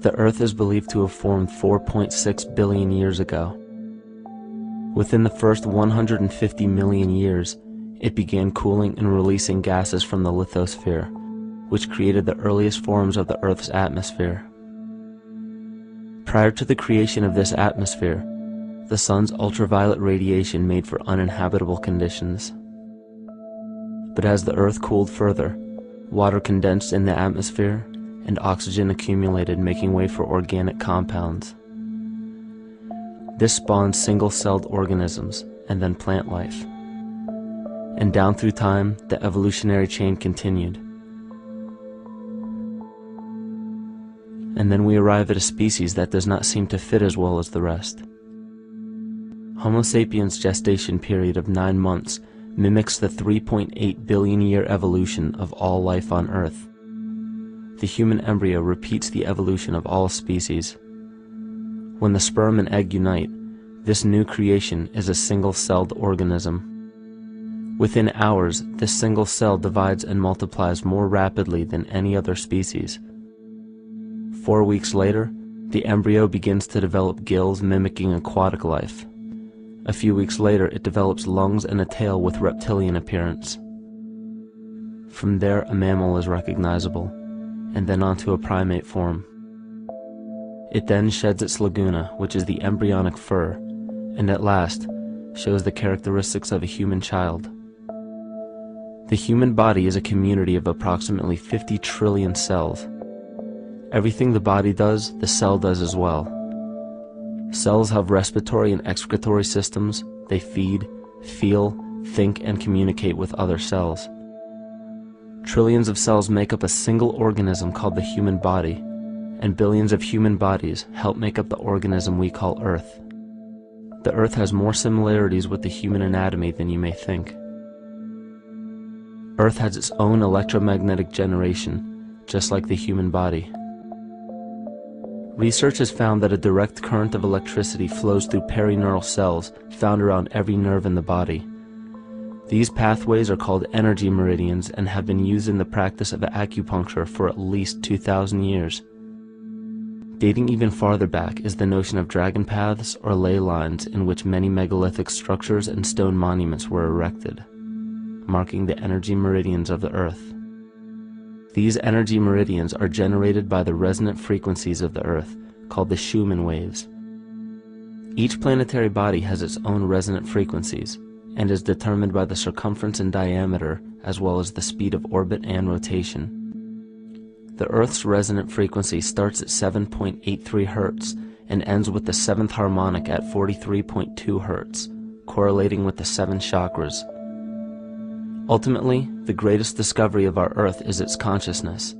The Earth is believed to have formed 4.6 billion years ago. Within the first 150 million years, it began cooling and releasing gases from the lithosphere, which created the earliest forms of the Earth's atmosphere. Prior to the creation of this atmosphere, the sun's ultraviolet radiation made for uninhabitable conditions. But as the Earth cooled further, water condensed in the atmosphere and oxygen accumulated, making way for organic compounds. This spawned single-celled organisms and then plant life. And down through time, the evolutionary chain continued. And then we arrive at a species that does not seem to fit as well as the rest. Homo sapiens' gestation period of 9 months mimics the 3.8 billion year evolution of all life on Earth. The human embryo repeats the evolution of all species. When the sperm and egg unite, this new creation is a single-celled organism. Within hours, this single cell divides and multiplies more rapidly than any other species. 4 weeks later, the embryo begins to develop gills mimicking aquatic life. A few weeks later, it develops lungs and a tail with reptilian appearance. From there, a mammal is recognizable, and then onto a primate form. It then sheds its laguna, which is the embryonic fur, and at last shows the characteristics of a human child. The human body is a community of approximately 50 trillion cells. Everything the body does, the cell does as well. Cells have respiratory and excretory systems. They feed, feel, think, and communicate with other cells. Trillions of cells make up a single organism called the human body, and billions of human bodies help make up the organism we call Earth. The Earth has more similarities with the human anatomy than you may think. Earth has its own electromagnetic generation, just like the human body. Research has found that a direct current of electricity flows through perineural cells found around every nerve in the body. These pathways are called energy meridians and have been used in the practice of acupuncture for at least 2,000 years. Dating even farther back is the notion of dragon paths or ley lines, in which many megalithic structures and stone monuments were erected, marking the energy meridians of the Earth. These energy meridians are generated by the resonant frequencies of the Earth, called the Schumann waves. Each planetary body has its own resonant frequencies, and is determined by the circumference and diameter, as well as the speed of orbit and rotation. The Earth's resonant frequency starts at 7.83 Hz and ends with the 7th harmonic at 43.2 Hz, correlating with the 7 chakras. Ultimately, the greatest discovery of our Earth is its consciousness.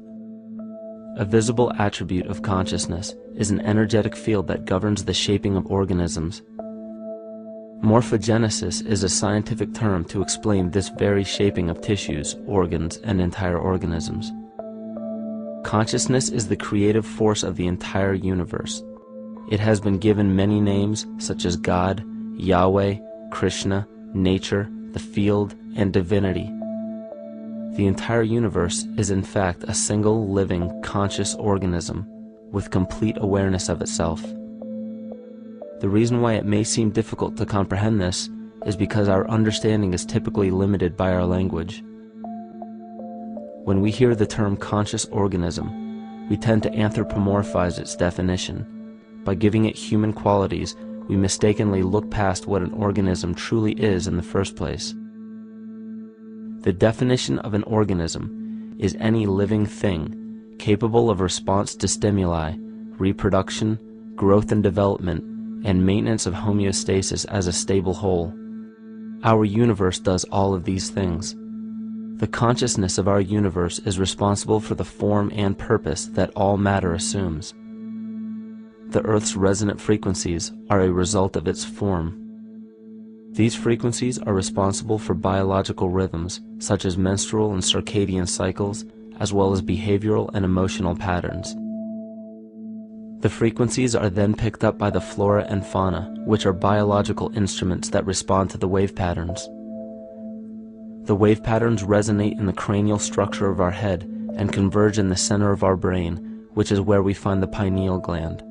A visible attribute of consciousness is an energetic field that governs the shaping of organisms. Morphogenesis is a scientific term to explain this very shaping of tissues, organs, and entire organisms. Consciousness is the creative force of the entire universe. It has been given many names such as God, Yahweh, Krishna, nature, the field, and divinity. The entire universe is in fact a single living, conscious organism with complete awareness of itself. The reason why it may seem difficult to comprehend this is because our understanding is typically limited by our language. When we hear the term conscious organism, we tend to anthropomorphize its definition. By giving it human qualities, we mistakenly look past what an organism truly is in the first place. The definition of an organism is any living thing capable of response to stimuli, reproduction, growth and development, and maintenance of homeostasis as a stable whole. Our universe does all of these things. The consciousness of our universe is responsible for the form and purpose that all matter assumes. The Earth's resonant frequencies are a result of its form. These frequencies are responsible for biological rhythms, such as menstrual and circadian cycles, as well as behavioral and emotional patterns. The frequencies are then picked up by the flora and fauna, which are biological instruments that respond to the wave patterns. The wave patterns resonate in the cranial structure of our head and converge in the center of our brain, which is where we find the pineal gland.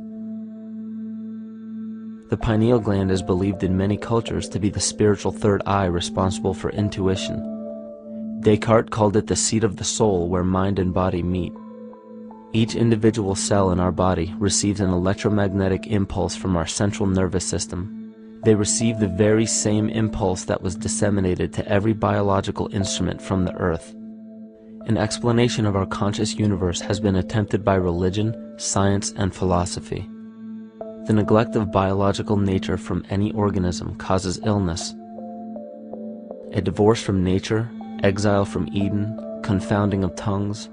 The pineal gland is believed in many cultures to be the spiritual third eye responsible for intuition. Descartes called it the seat of the soul where mind and body meet. Each individual cell in our body receives an electromagnetic impulse from our central nervous system. They receive the very same impulse that was disseminated to every biological instrument from the earth. An explanation of our conscious universe has been attempted by religion, science, and philosophy. The neglect of biological nature from any organism causes illness. A divorce from nature, exile from Eden, confounding of tongues,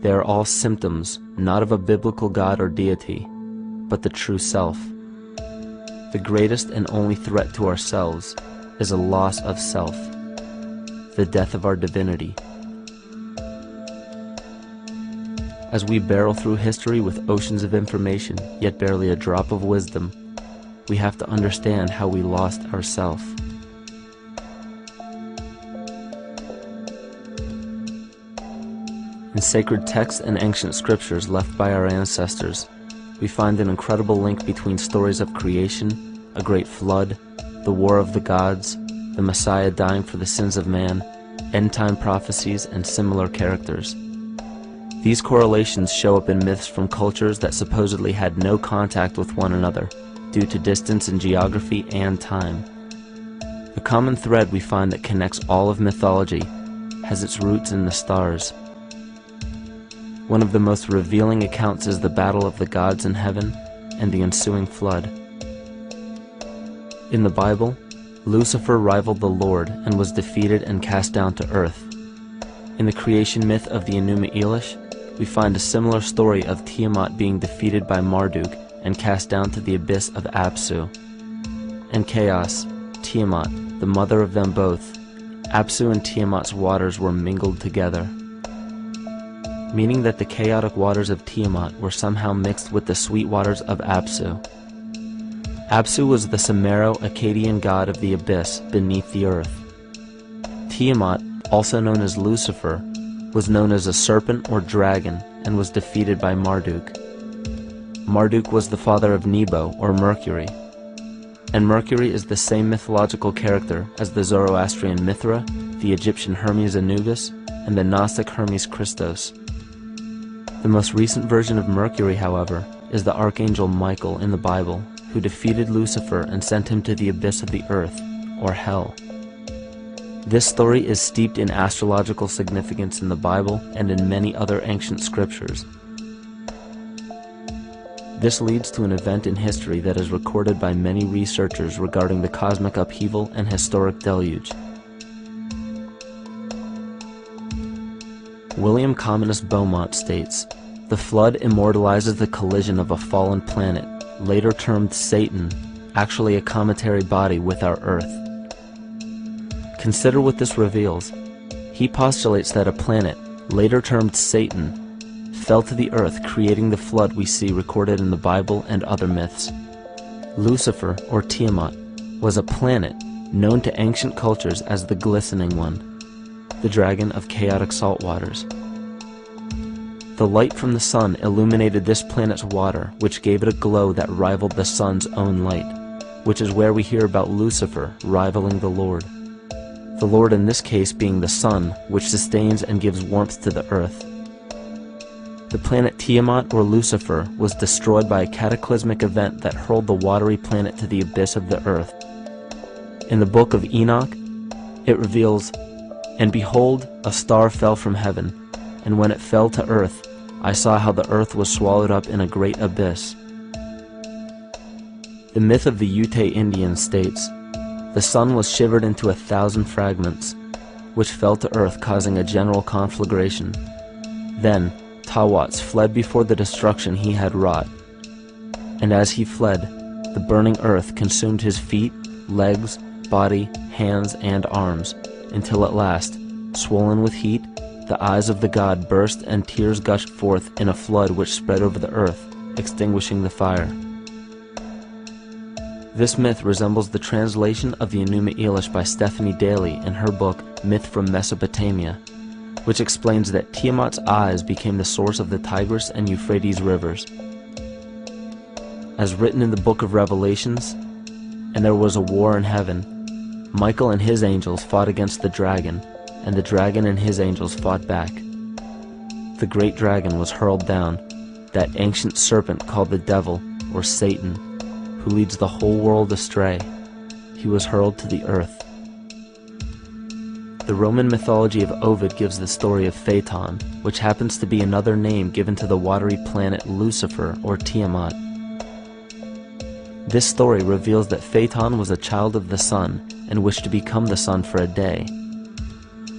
they are all symptoms not of a biblical God or deity, but the true self. The greatest and only threat to ourselves is a loss of self, the death of our divinity. As we barrel through history with oceans of information, yet barely a drop of wisdom, we have to understand how we lost ourself. In sacred texts and ancient scriptures left by our ancestors, we find an incredible link between stories of creation, a great flood, the war of the gods, the Messiah dying for the sins of man, end-time prophecies, and similar characters. These correlations show up in myths from cultures that supposedly had no contact with one another due to distance in geography and time. The common thread we find that connects all of mythology has its roots in the stars. One of the most revealing accounts is the battle of the gods in heaven and the ensuing flood. In the Bible, Lucifer rivaled the Lord and was defeated and cast down to earth. In the creation myth of the Enuma Elish, we find a similar story of Tiamat being defeated by Marduk and cast down to the abyss of Apsu. In chaos, Tiamat, the mother of them both, Apsu and Tiamat's waters were mingled together, meaning that the chaotic waters of Tiamat were somehow mixed with the sweet waters of Apsu. Apsu was the Sumero-Akkadian god of the abyss beneath the earth. Tiamat, also known as Lucifer, was known as a serpent or dragon and was defeated by Marduk. Marduk was the father of Nebo or Mercury, and Mercury is the same mythological character as the Zoroastrian Mithra, the Egyptian Hermes Anubis, and the Gnostic Hermes Christos. The most recent version of Mercury, however, is the Archangel Michael in the Bible, who defeated Lucifer and sent him to the abyss of the earth, or hell. This story is steeped in astrological significance in the Bible and in many other ancient scriptures. This leads to an event in history that is recorded by many researchers regarding the cosmic upheaval and historic deluge. William Commonus Beaumont states, "The flood immortalizes the collision of a fallen planet, later termed Satan, actually a cometary body with our Earth." Consider what this reveals. He postulates that a planet, later termed Satan, fell to the earth, creating the flood we see recorded in the Bible and other myths. Lucifer, or Tiamat, was a planet known to ancient cultures as the Glistening One, the dragon of chaotic salt waters. The light from the sun illuminated this planet's water, which gave it a glow that rivaled the sun's own light, which is where we hear about Lucifer rivaling the Lord. The Lord in this case being the sun, which sustains and gives warmth to the earth. The planet Tiamat, or Lucifer, was destroyed by a cataclysmic event that hurled the watery planet to the abyss of the earth. In the book of Enoch, it reveals, "And behold, a star fell from heaven, and when it fell to earth, I saw how the earth was swallowed up in a great abyss." The myth of the Ute Indians states, "The sun was shivered into 1,000 fragments, which fell to earth, causing a general conflagration. Then Tawats fled before the destruction he had wrought. And as he fled, the burning earth consumed his feet, legs, body, hands, and arms, until at last, swollen with heat, the eyes of the god burst and tears gushed forth in a flood which spread over the earth, extinguishing the fire." This myth resembles the translation of the Enuma Elish by Stephanie Daly in her book Myth from Mesopotamia. which explains that Tiamat's eyes became the source of the Tigris and Euphrates rivers. As written in the book of Revelations, "And there was a war in heaven. Michael and his angels fought against the dragon, and the dragon and his angels fought back. The great dragon was hurled down, that ancient serpent called the devil, or Satan, who leads the whole world astray. He was hurled to the earth." The Roman mythology of Ovid gives the story of Phaeton, which happens to be another name given to the watery planet Lucifer, or Tiamat. This story reveals that Phaeton was a child of the sun and wished to become the sun for a day.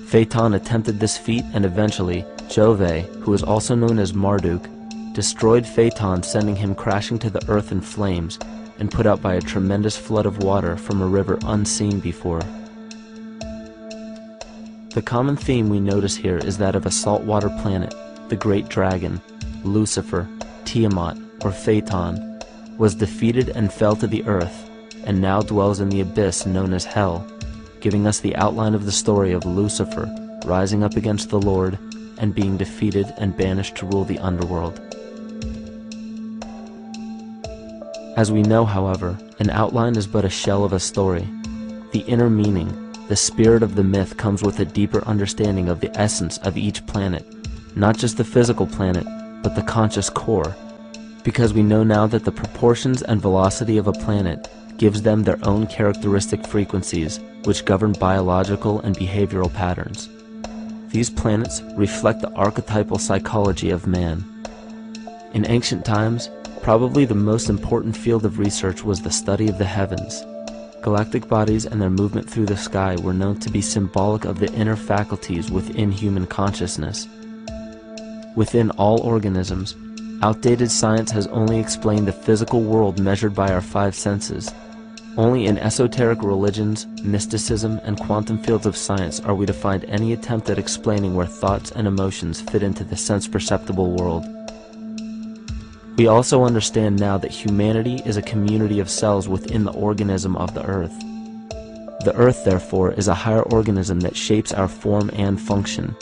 Phaeton attempted this feat, and eventually Jove, who is also known as Marduk, destroyed Phaeton, sending him crashing to the earth in flames and put out by a tremendous flood of water from a river unseen before. The common theme we notice here is that of a saltwater planet, the great dragon, Lucifer, Tiamat, or Phaeton, was defeated and fell to the earth, and now dwells in the abyss known as Hell, giving us the outline of the story of Lucifer rising up against the Lord and being defeated and banished to rule the underworld. As we know, however, an outline is but a shell of a story. The inner meaning, the spirit of the myth, comes with a deeper understanding of the essence of each planet, not just the physical planet, but the conscious core, because we know now that the proportions and velocity of a planet gives them their own characteristic frequencies, which govern biological and behavioral patterns. These planets reflect the archetypal psychology of man. In ancient times, probably the most important field of research was the study of the heavens. Galactic bodies and their movement through the sky were known to be symbolic of the inner faculties within human consciousness. Within all organisms, outdated science has only explained the physical world measured by our five senses. Only in esoteric religions, mysticism, and quantum fields of science are we to find any attempt at explaining where thoughts and emotions fit into the sense-perceptible world. We also understand now that humanity is a community of cells within the organism of the Earth. The Earth, therefore, is a higher organism that shapes our form and function.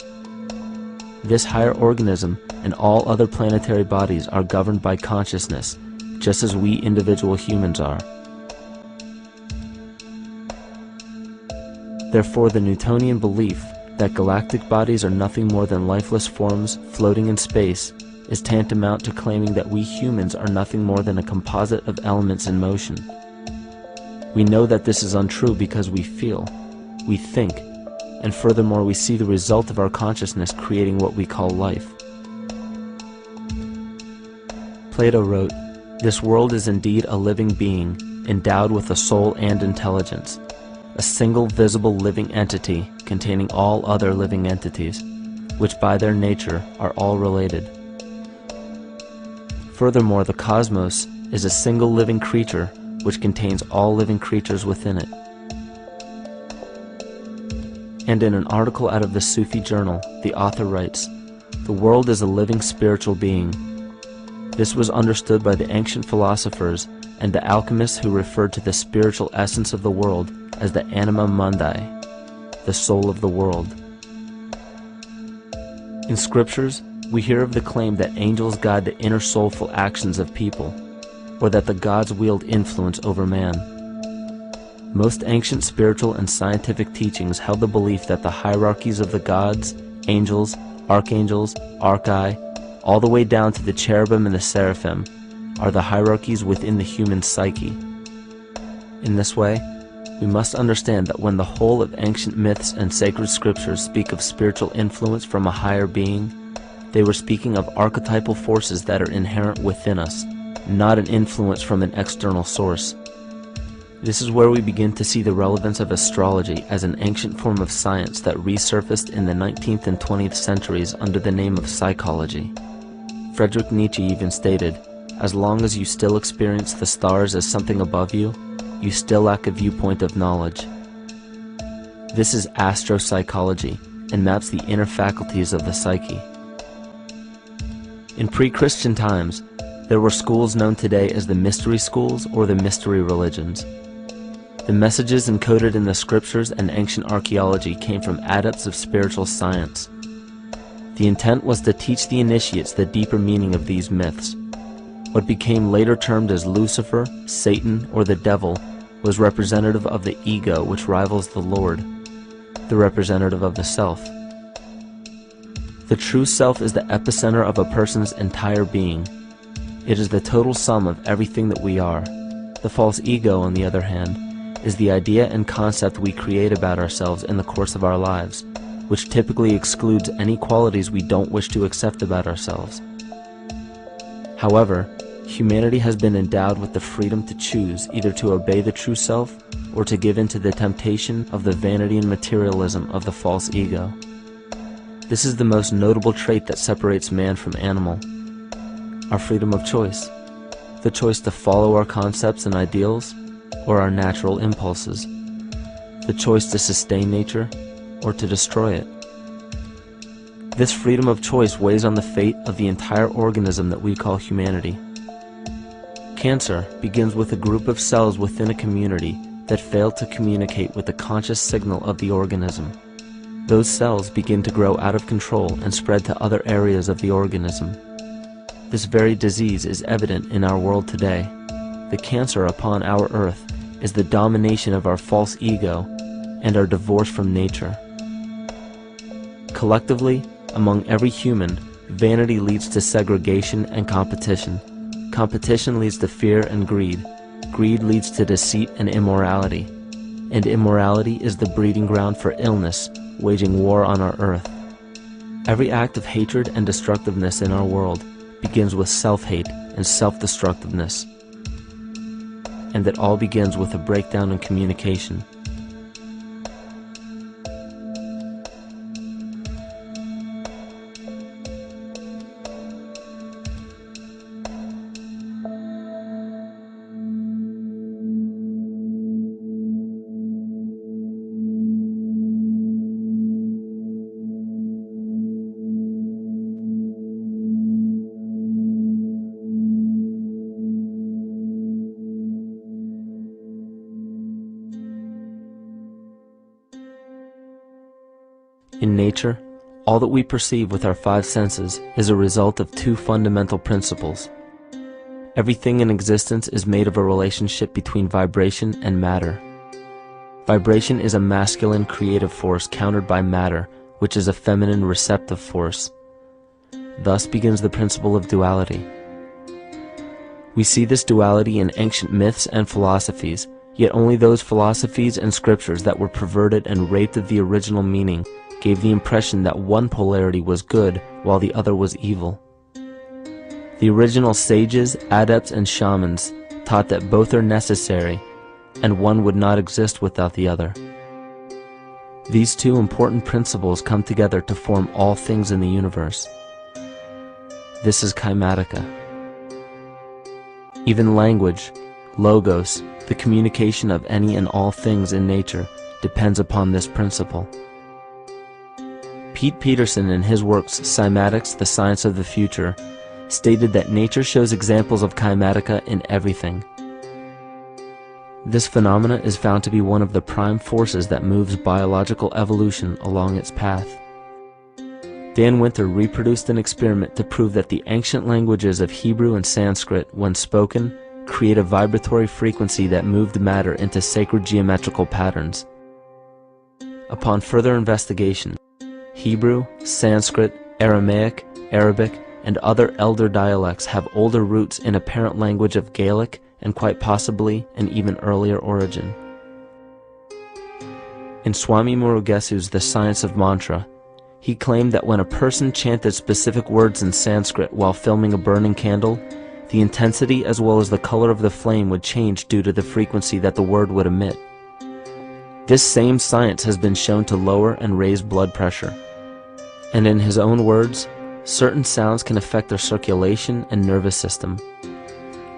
This higher organism and all other planetary bodies are governed by consciousness, just as we individual humans are. Therefore, the Newtonian belief that galactic bodies are nothing more than lifeless forms floating in space is tantamount to claiming that we humans are nothing more than a composite of elements in motion. We know that this is untrue because we feel, we think, and furthermore we see the result of our consciousness creating what we call life. Plato wrote, "This world is indeed a living being, endowed with a soul and intelligence, a single visible living entity containing all other living entities, which by their nature are all related." Furthermore, the cosmos is a single living creature which contains all living creatures within it. And in an article out of the Sufi journal, the author writes, "The world is a living spiritual being." This was understood by the ancient philosophers and the alchemists, who referred to the spiritual essence of the world as the anima mundi, the soul of the world. In scriptures, we hear of the claim that angels guide the inner soulful actions of people, or that the gods wield influence over man. Most ancient spiritual and scientific teachings held the belief that the hierarchies of the gods, angels, archangels, archai, all the way down to the cherubim and the seraphim, are the hierarchies within the human psyche. In this way, we must understand that when the whole of ancient myths and sacred scriptures speak of spiritual influence from a higher being, they were speaking of archetypal forces that are inherent within us, not an influence from an external source. This is where we begin to see the relevance of astrology as an ancient form of science that resurfaced in the 19th and 20th centuries under the name of psychology. Friedrich Nietzsche even stated, "As long as you still experience the stars as something above you, you still lack a viewpoint of knowledge." This is astropsychology and maps the inner faculties of the psyche. In pre-Christian times, there were schools known today as the mystery schools or the mystery religions. The messages encoded in the scriptures and ancient archaeology came from adepts of spiritual science. The intent was to teach the initiates the deeper meaning of these myths. What became later termed as Lucifer, Satan, or the devil was representative of the ego, which rivals the Lord, the representative of the self. The true self is the epicenter of a person's entire being. It is the total sum of everything that we are. The false ego, on the other hand, is the idea and concept we create about ourselves in the course of our lives, which typically excludes any qualities we don't wish to accept about ourselves. However, humanity has been endowed with the freedom to choose either to obey the true self or to give in to the temptation of the vanity and materialism of the false ego. This is the most notable trait that separates man from animal: our freedom of choice, the choice to follow our concepts and ideals or our natural impulses, the choice to sustain nature or to destroy it. This freedom of choice weighs on the fate of the entire organism that we call humanity. Cancer begins with a group of cells within a community that fail to communicate with the conscious signal of the organism. Those cells begin to grow out of control and spread to other areas of the organism. This very disease is evident in our world today. The cancer upon our earth is the domination of our false ego and our divorce from nature. Collectively, among every human, vanity leads to segregation and competition. Competition leads to fear and greed. Greed leads to deceit and immorality. And immorality is the breeding ground for illness, waging war on our earth. Every act of hatred and destructiveness in our world begins with self-hate and self-destructiveness. And that all begins with a breakdown in communication. In nature, all that we perceive with our five senses is a result of two fundamental principles. Everything in existence is made of a relationship between vibration and matter. Vibration is a masculine creative force countered by matter, which is a feminine receptive force. Thus begins the principle of duality. We see this duality in ancient myths and philosophies, yet only those philosophies and scriptures that were perverted and raped of the original meaning gave the impression that one polarity was good while the other was evil. The original sages, adepts, and shamans taught that both are necessary, and one would not exist without the other. These two important principles come together to form all things in the universe. This is KYMATICA. Even language, logos, the communication of any and all things in nature, depends upon this principle. Pete Peterson, in his works Cymatics, The Science of the Future, stated that nature shows examples of KYMATICA in everything. This phenomena is found to be one of the prime forces that moves biological evolution along its path. Dan Winter reproduced an experiment to prove that the ancient languages of Hebrew and Sanskrit, when spoken, create a vibratory frequency that moved matter into sacred geometrical patterns. Upon further investigation, Hebrew, Sanskrit, Aramaic, Arabic, and other elder dialects have older roots in a parent language of Gaelic and quite possibly an even earlier origin. In Swami Murugesu's The Science of Mantra, he claimed that when a person chanted specific words in Sanskrit while filming a burning candle, the intensity as well as the color of the flame would change due to the frequency that the word would emit. This same science has been shown to lower and raise blood pressure. And in his own words, certain sounds can affect their circulation and nervous system.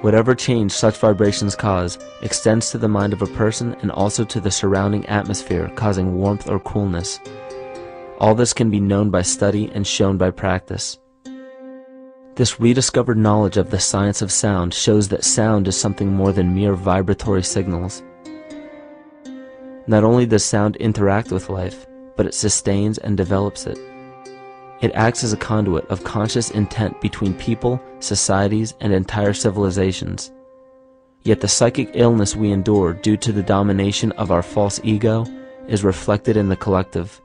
Whatever change such vibrations cause extends to the mind of a person and also to the surrounding atmosphere, causing warmth or coolness. All this can be known by study and shown by practice. This rediscovered knowledge of the science of sound shows that sound is something more than mere vibratory signals. Not only does sound interact with life, but it sustains and develops it. It acts as a conduit of conscious intent between people, societies, and entire civilizations. Yet the psychic illness we endure due to the domination of our false ego is reflected in the collective.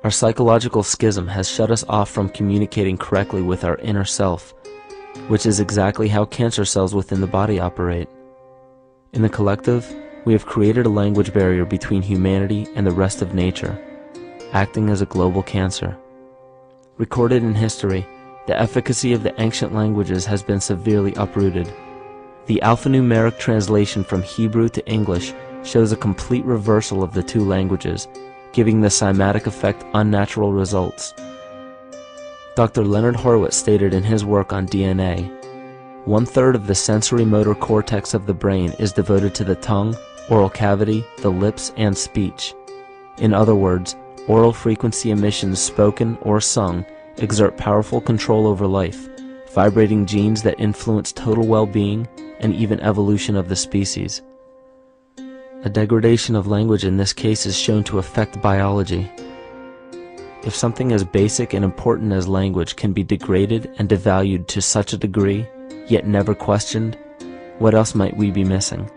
Our psychological schism has shut us off from communicating correctly with our inner self, which is exactly how cancer cells within the body operate. In the collective, we have created a language barrier between humanity and the rest of nature, acting as a global cancer. Recorded in history, the efficacy of the ancient languages has been severely uprooted. The alphanumeric translation from Hebrew to English shows a complete reversal of the two languages, giving the cymatic effect unnatural results. Dr. Leonard Horowitz stated in his work on DNA, 1/3 of the sensory motor cortex of the brain is devoted to the tongue, oral cavity, the lips, and speech. In other words, oral frequency emissions spoken or sung exert powerful control over life, vibrating genes that influence total well-being and even evolution of the species. A degradation of language in this case is shown to affect biology. If something as basic and important as language can be degraded and devalued to such a degree, yet never questioned, what else might we be missing?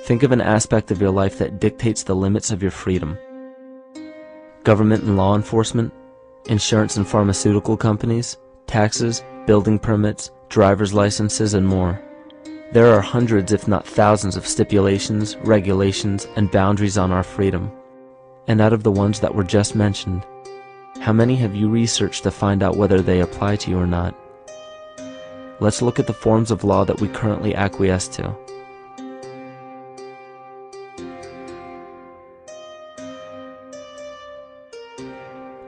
Think of an aspect of your life that dictates the limits of your freedom. Government and law enforcement, insurance and pharmaceutical companies, taxes, building permits, driver's licenses, and more. There are hundreds if not thousands of stipulations, regulations, and boundaries on our freedom. And out of the ones that were just mentioned, how many have you researched to find out whether they apply to you or not? Let's look at the forms of law that we currently acquiesce to.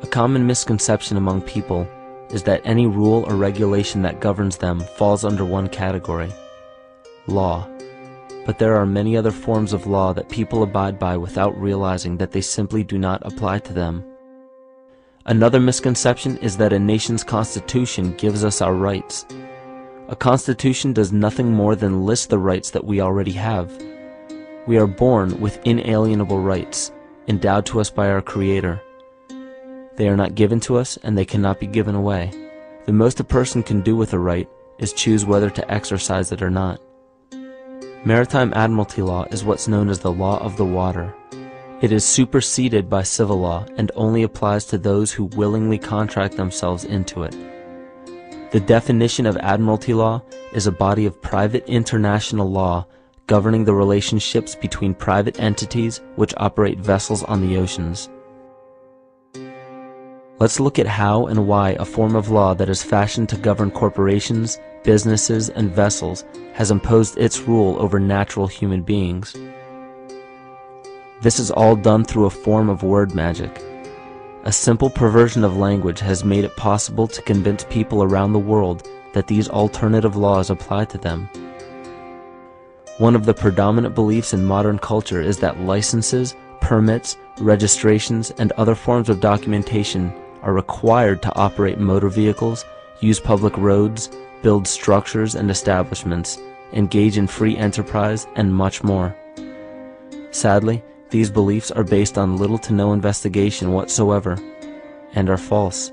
A common misconception among people is that any rule or regulation that governs them falls under one category: law. But there are many other forms of law that people abide by without realizing that they simply do not apply to them. Another misconception is that a nation's constitution gives us our rights. A constitution does nothing more than list the rights that we already have. We are born with inalienable rights, endowed to us by our Creator. They are not given to us, and they cannot be given away. The most a person can do with a right is choose whether to exercise it or not. Maritime admiralty law is what's known as the law of the water. It is superseded by civil law and only applies to those who willingly contract themselves into it. The definition of admiralty law is a body of private international law governing the relationships between private entities which operate vessels on the oceans. Let's look at how and why a form of law that is fashioned to govern corporations, businesses, and vessels has imposed its rule over natural human beings. This is all done through a form of word magic. A simple perversion of language has made it possible to convince people around the world that these alternative laws apply to them. One of the predominant beliefs in modern culture is that licenses, permits, registrations, and other forms of documentation are required to operate motor vehicles, use public roads, build structures and establishments, engage in free enterprise, and much more. Sadly, these beliefs are based on little to no investigation whatsoever, and are false.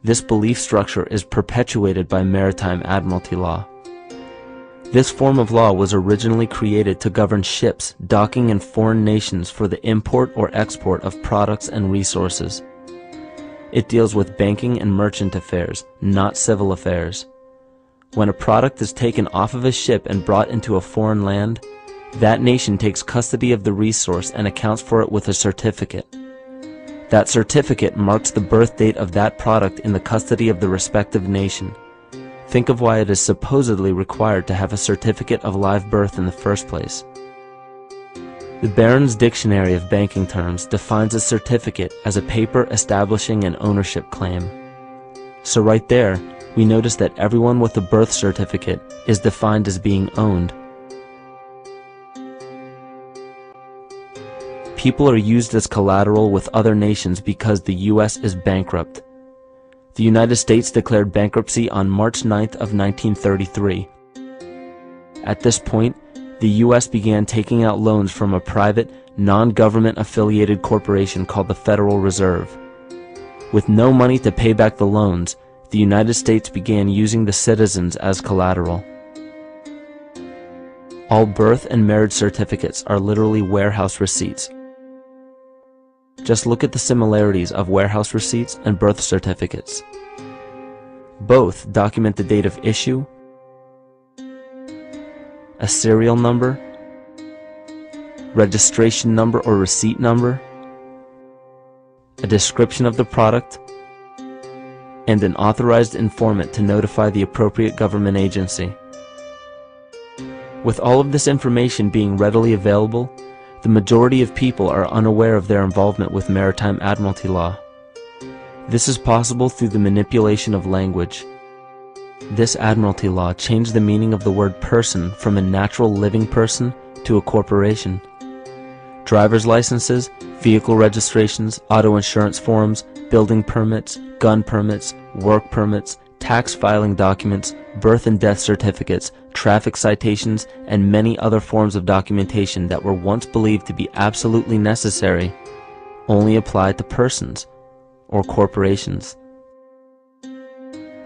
This belief structure is perpetuated by maritime admiralty law. This form of law was originally created to govern ships docking in foreign nations for the import or export of products and resources. It deals with banking and merchant affairs, not civil affairs. When a product is taken off of a ship and brought into a foreign land, that nation takes custody of the resource and accounts for it with a certificate. That certificate marks the birth date of that product in the custody of the respective nation. Think of why it is supposedly required to have a certificate of live birth in the first place. The Barron's Dictionary of Banking Terms defines a certificate as a paper establishing an ownership claim. So right there, we notice that everyone with a birth certificate is defined as being owned. People are used as collateral with other nations because the U.S. is bankrupt. The United States declared bankruptcy on March 9th of 1933. At this point, the U.S. began taking out loans from a private, non-government affiliated corporation called the Federal Reserve. With no money to pay back the loans, the United States began using the citizens as collateral. All birth and marriage certificates are literally warehouse receipts. Just look at the similarities of warehouse receipts and birth certificates. Both document the date of issue, a serial number, registration number or receipt number, a description of the product, and an authorized informant to notify the appropriate government agency. With all of this information being readily available, the majority of people are unaware of their involvement with maritime admiralty law. This is possible through the manipulation of language. This admiralty law changed the meaning of the word person from a natural living person to a corporation. Driver's licenses, vehicle registrations, auto insurance forms, building permits, gun permits, work permits, tax filing documents, birth and death certificates, traffic citations, and many other forms of documentation that were once believed to be absolutely necessary only applied to persons or corporations.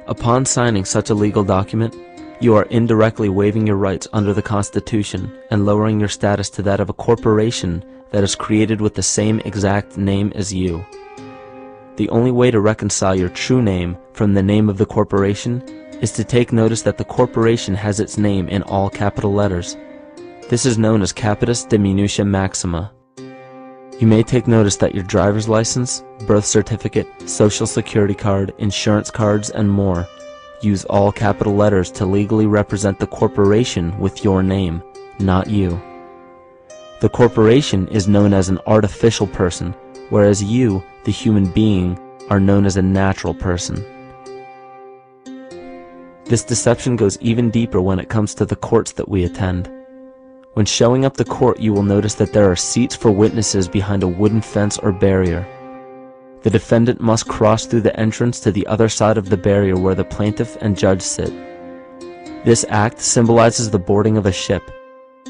Upon signing such a legal document, you are indirectly waiving your rights under the Constitution and lowering your status to that of a corporation that is created with the same exact name as you. The only way to reconcile your true name from the name of the corporation is to take notice that the corporation has its name in all capital letters. This is known as capitis diminutia maxima. You may take notice that your driver's license, birth certificate, social security card, insurance cards, and more use all capital letters to legally represent the corporation with your name, not you. The corporation is known as an artificial person, whereas you, the human being, are known as a natural person. This deception goes even deeper when it comes to the courts that we attend. When showing up to court, you will notice that there are seats for witnesses behind a wooden fence or barrier. The defendant must cross through the entrance to the other side of the barrier where the plaintiff and judge sit. This act symbolizes the boarding of a ship.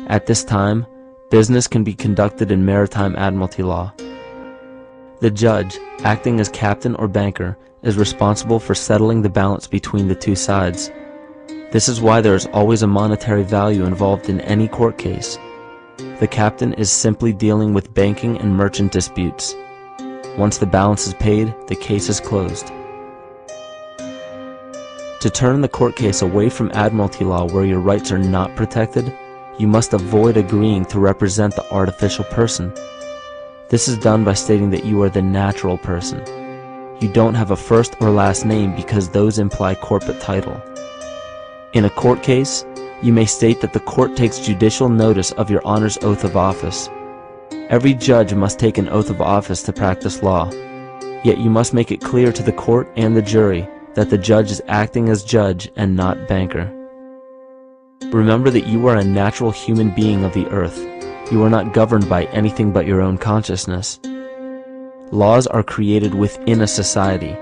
At this time, business can be conducted in maritime admiralty law. The judge, acting as captain or banker, is responsible for settling the balance between the two sides. This is why there is always a monetary value involved in any court case. The captain is simply dealing with banking and merchant disputes. Once the balance is paid, the case is closed. To turn the court case away from admiralty law where your rights are not protected, you must avoid agreeing to represent the artificial person. This is done by stating that you are the natural person. You don't have a first or last name because those imply corporate title. In a court case, you may state that the court takes judicial notice of your honor's oath of office. Every judge must take an oath of office to practice law, yet you must make it clear to the court and the jury that the judge is acting as judge and not banker. Remember that you are a natural human being of the earth. You are not governed by anything but your own consciousness. Laws are created within a society.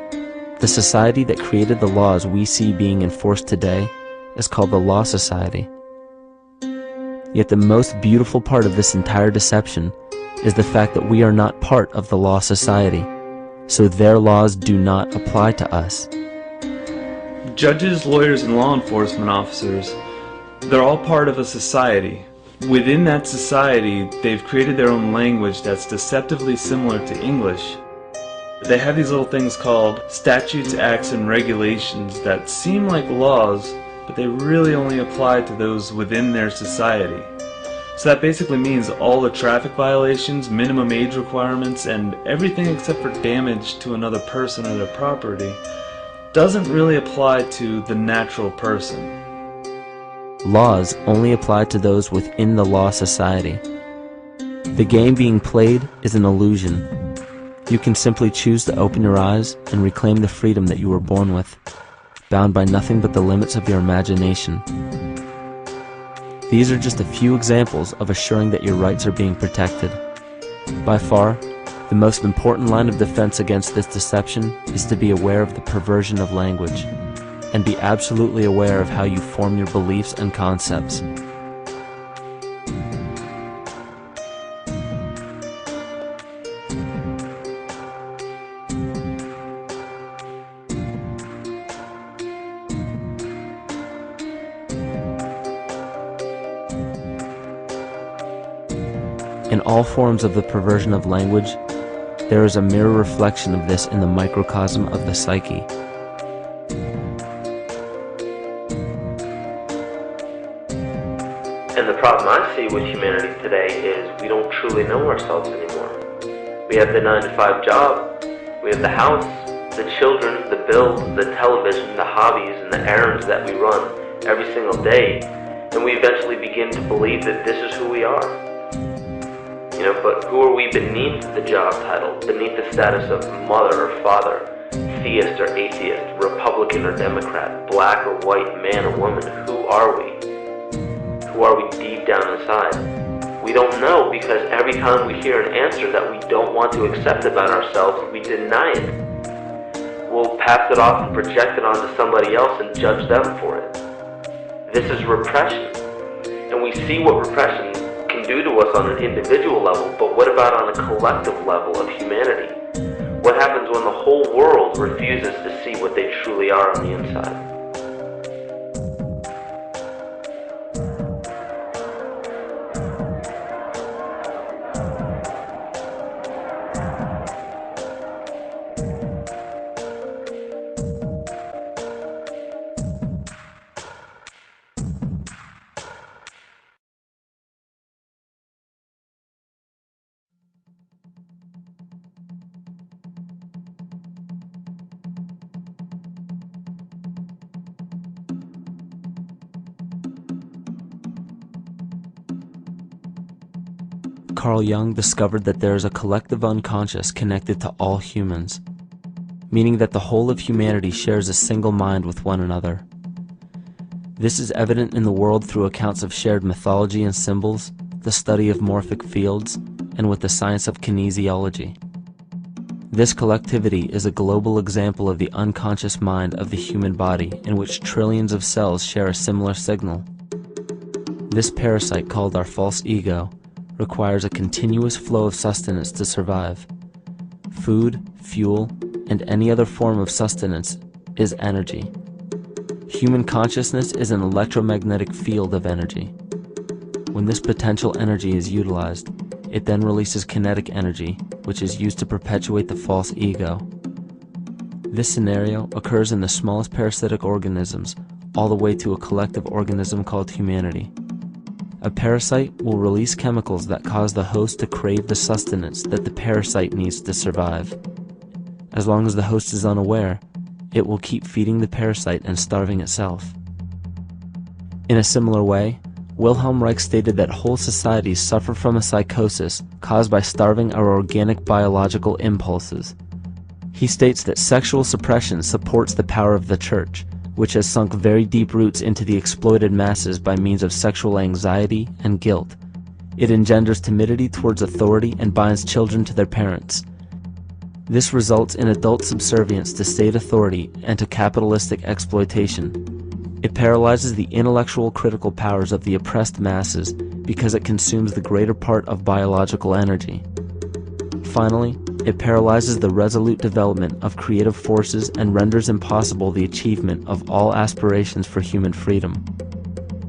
The society that created the laws we see being enforced today is called the Law Society. Yet the most beautiful part of this entire deception is the fact that we are not part of the Law Society, so their laws do not apply to us. Judges, lawyers, and law enforcement officers, they're all part of a society. Within that society, they've created their own language that's deceptively similar to English. They have these little things called statutes, acts, and regulations that seem like laws, but they really only apply to those within their society. So that basically means all the traffic violations, minimum age requirements, and everything except for damage to another person or their property doesn't really apply to the natural person. Laws only apply to those within the Law Society. The game being played is an illusion. You can simply choose to open your eyes and reclaim the freedom that you were born with, bound by nothing but the limits of your imagination. These are just a few examples of assuring that your rights are being protected. By far, the most important line of defense against this deception is to be aware of the perversion of language, and be absolutely aware of how you form your beliefs and concepts. In all forms of the perversion of language, there is a mirror reflection of this in the microcosm of the psyche. And the problem I see with humanity today is we don't truly know ourselves anymore. We have the 9-to-5 job, we have the house, the children, the bills, the television, the hobbies, and the errands that we run every single day, and we eventually begin to believe that this is who we are. But who are we beneath the job title, beneath the status of mother or father, theist or atheist, Republican or Democrat, black or white, man or woman? Who are we? Who are we deep down inside? We don't know, because every time we hear an answer that we don't want to accept about ourselves, we deny it. We'll pass it off and project it onto somebody else and judge them for it. This is repression. And we see what repression can do to us on an individual level, but what about on a collective level of humanity? What happens when the whole world refuses to see what they truly are on the inside? Carl Jung discovered that there is a collective unconscious connected to all humans, meaning that the whole of humanity shares a single mind with one another. This is evident in the world through accounts of shared mythology and symbols, the study of morphic fields, and with the science of kinesiology. This collectivity is a global example of the unconscious mind of the human body, in which trillions of cells share a similar signal. This parasite, called our false ego, requires a continuous flow of sustenance to survive. Food, fuel, and any other form of sustenance is energy. Human consciousness is an electromagnetic field of energy. When this potential energy is utilized, it then releases kinetic energy, which is used to perpetuate the false ego. This scenario occurs in the smallest parasitic organisms, all the way to a collective organism called humanity. A parasite will release chemicals that cause the host to crave the sustenance that the parasite needs to survive. As long as the host is unaware, it will keep feeding the parasite and starving itself. In a similar way, Wilhelm Reich stated that whole societies suffer from a psychosis caused by starving our organic biological impulses. He states that sexual suppression supports the power of the church, which has sunk very deep roots into the exploited masses by means of sexual anxiety and guilt. It engenders timidity towards authority and binds children to their parents. This results in adult subservience to state authority and to capitalistic exploitation. It paralyzes the intellectual critical powers of the oppressed masses because it consumes the greater part of biological energy. Finally, it paralyzes the resolute development of creative forces and renders impossible the achievement of all aspirations for human freedom.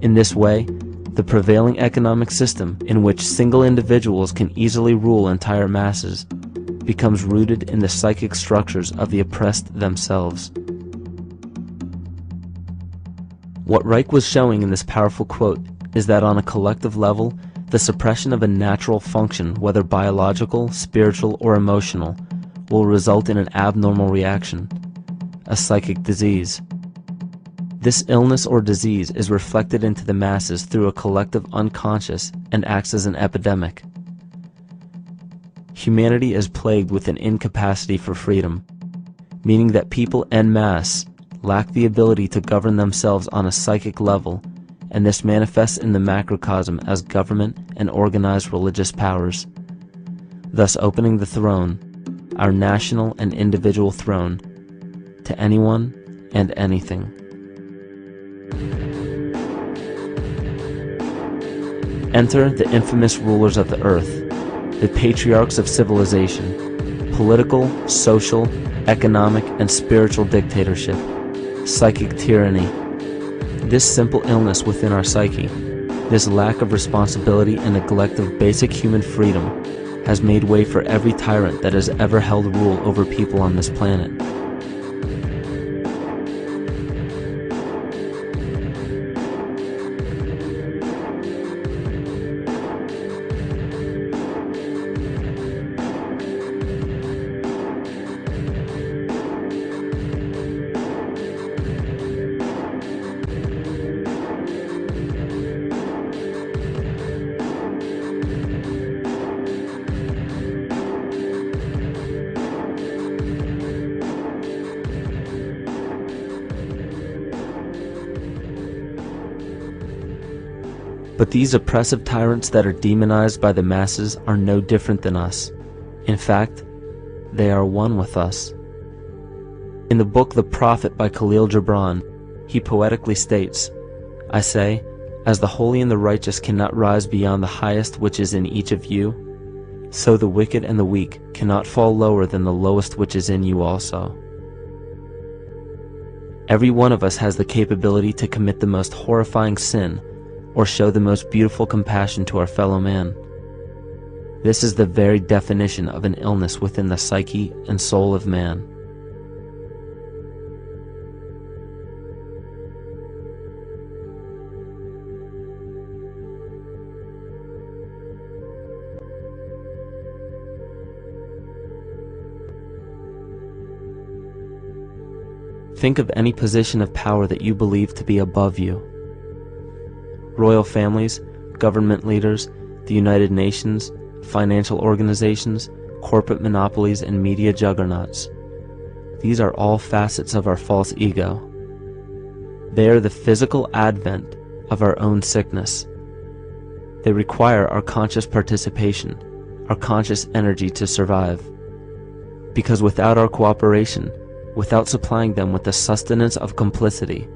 In this way, the prevailing economic system, in which single individuals can easily rule entire masses, becomes rooted in the psychic structures of the oppressed themselves. What Reich was showing in this powerful quote is that on a collective level, the suppression of a natural function, whether biological, spiritual, or emotional, will result in an abnormal reaction, a psychic disease. This illness or disease is reflected into the masses through a collective unconscious and acts as an epidemic. Humanity is plagued with an incapacity for freedom, meaning that people en masse lack the ability to govern themselves on a psychic level, and this manifests in the macrocosm as government and organized religious powers, thus opening the throne, our national and individual throne, to anyone and anything. Enter the infamous rulers of the earth, the patriarchs of civilization, political, social, economic, and spiritual dictatorship, psychic tyranny. This simple illness within our psyche, This lack of responsibility and neglect of basic human freedom has made way for every tyrant that has ever held rule over people on this planet. But these oppressive tyrants that are demonized by the masses are no different than us. In fact, they are one with us. In the book The Prophet by Khalil Gibran, he poetically states, "I say, as the holy and the righteous cannot rise beyond the highest which is in each of you, so the wicked and the weak cannot fall lower than the lowest which is in you also." Every one of us has the capability to commit the most horrifying sin or show the most beautiful compassion to our fellow man. This is the very definition of an illness within the psyche and soul of man. Think of any position of power that you believe to be above you. Royal families, government leaders, the United Nations, financial organizations, corporate monopolies, and media juggernauts. These are all facets of our false ego. They are the physical advent of our own sickness. They require our conscious participation, our conscious energy to survive. Because without our cooperation, without supplying them with the sustenance of complicity,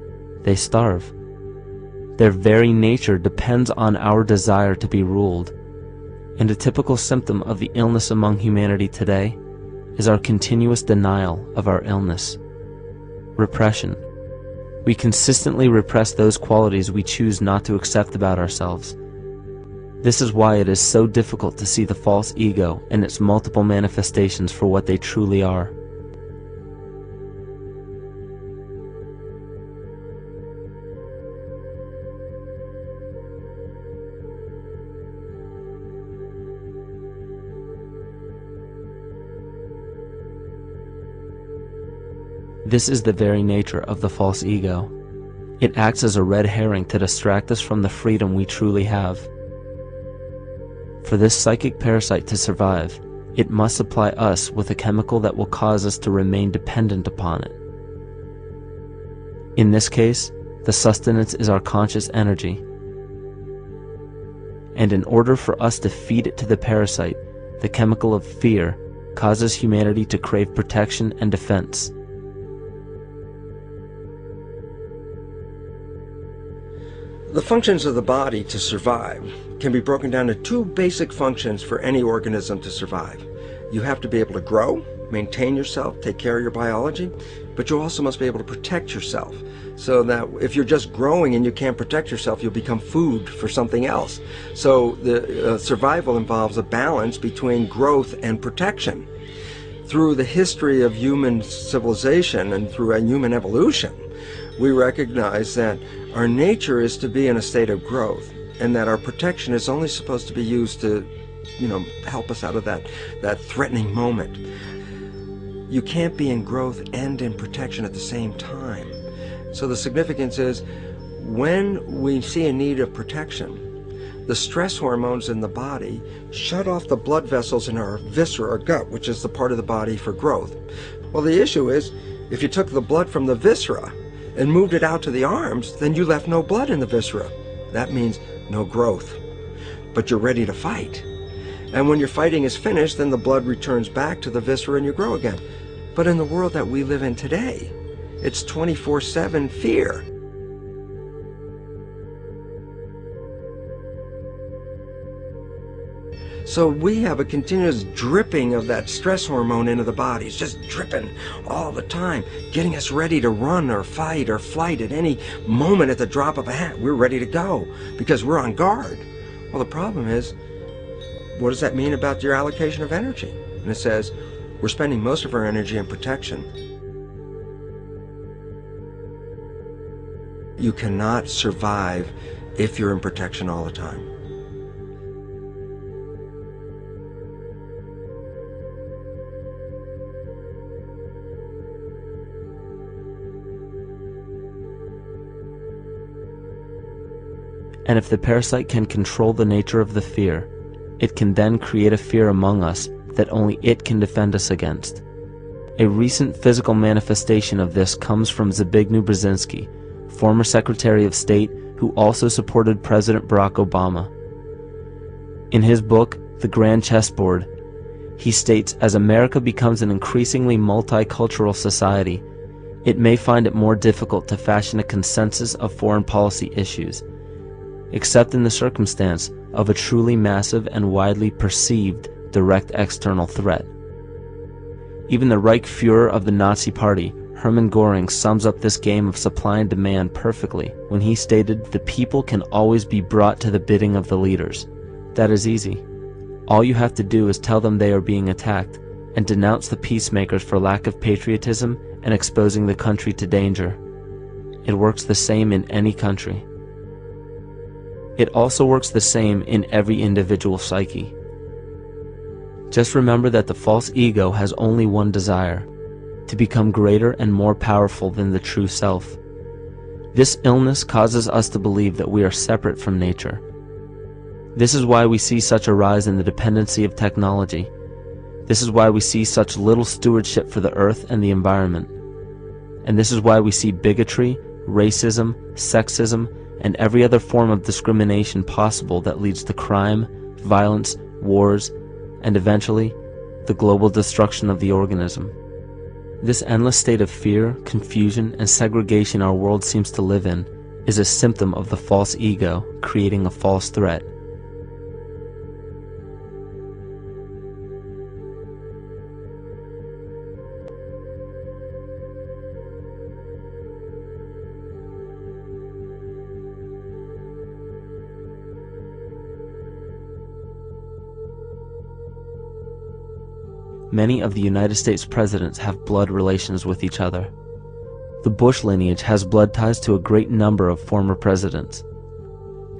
they starve. Their very nature depends on our desire to be ruled, and a typical symptom of the illness among humanity today is our continuous denial of our illness. Repression. We consistently repress those qualities we choose not to accept about ourselves. This is why it is so difficult to see the false ego and its multiple manifestations for what they truly are. This is the very nature of the false ego. It acts as a red herring to distract us from the freedom we truly have. For this psychic parasite to survive, it must supply us with a chemical that will cause us to remain dependent upon it. In this case, the sustenance is our conscious energy. And in order for us to feed it to the parasite, the chemical of fear causes humanity to crave protection and defense. The functions of the body to survive can be broken down to two basic functions for any organism to survive. You have to be able to grow, maintain yourself, take care of your biology, but you also must be able to protect yourself, so that if you're just growing and you can't protect yourself, you'll become food for something else. So the survival involves a balance between growth and protection. Through the history of human civilization and through human evolution, we recognize that our nature is to be in a state of growth, and that our protection is only supposed to be used to, help us out of that threatening moment. You can't be in growth and in protection at the same time. So the significance is, when we see a need of protection, the stress hormones in the body shut off the blood vessels in our viscera, or gut, which is the part of the body for growth. Well, the issue is, if you took the blood from the viscera and moved it out to the arms, then you left no blood in the viscera. That means no growth. But you're ready to fight. And when your fighting is finished, then the blood returns back to the viscera and you grow again. But in the world that we live in today, it's 24/7 fear. So we have a continuous dripping of that stress hormone into the body. It's just dripping all the time, getting us ready to run or fight or flight at any moment at the drop of a hat. We're ready to go because we're on guard. Well, the problem is, what does that mean about your allocation of energy? And it says, we're spending most of our energy in protection. You cannot survive if you're in protection all the time. And if the parasite can control the nature of the fear, it can then create a fear among us that only it can defend us against. A recent physical manifestation of this comes from Zbigniew Brzezinski, former Secretary of State who also supported President Barack Obama. In his book, The Grand Chessboard, he states, as America becomes an increasingly multicultural society, it may find it more difficult to fashion a consensus of foreign policy issues, except in the circumstance of a truly massive and widely perceived direct external threat. Even the Reichsfuhrer of the Nazi Party, Hermann Göring, sums up this game of supply and demand perfectly when he stated, "The people can always be brought to the bidding of the leaders." That is easy. All you have to do is tell them they are being attacked and denounce the peacemakers for lack of patriotism and exposing the country to danger. It works the same in any country. It also works the same in every individual psyche. Just remember that the false ego has only one desire: to become greater and more powerful than the true self. This illness causes us to believe that we are separate from nature. This is why we see such a rise in the dependency of technology. This is why we see such little stewardship for the earth and the environment. And this is why we see bigotry, racism, sexism, and every other form of discrimination possible that leads to crime, violence, wars, and eventually, the global destruction of the organism. This endless state of fear, confusion, and segregation our world seems to live in is a symptom of the false ego creating a false threat. Many of the United States presidents have blood relations with each other. The Bush lineage has blood ties to a great number of former presidents.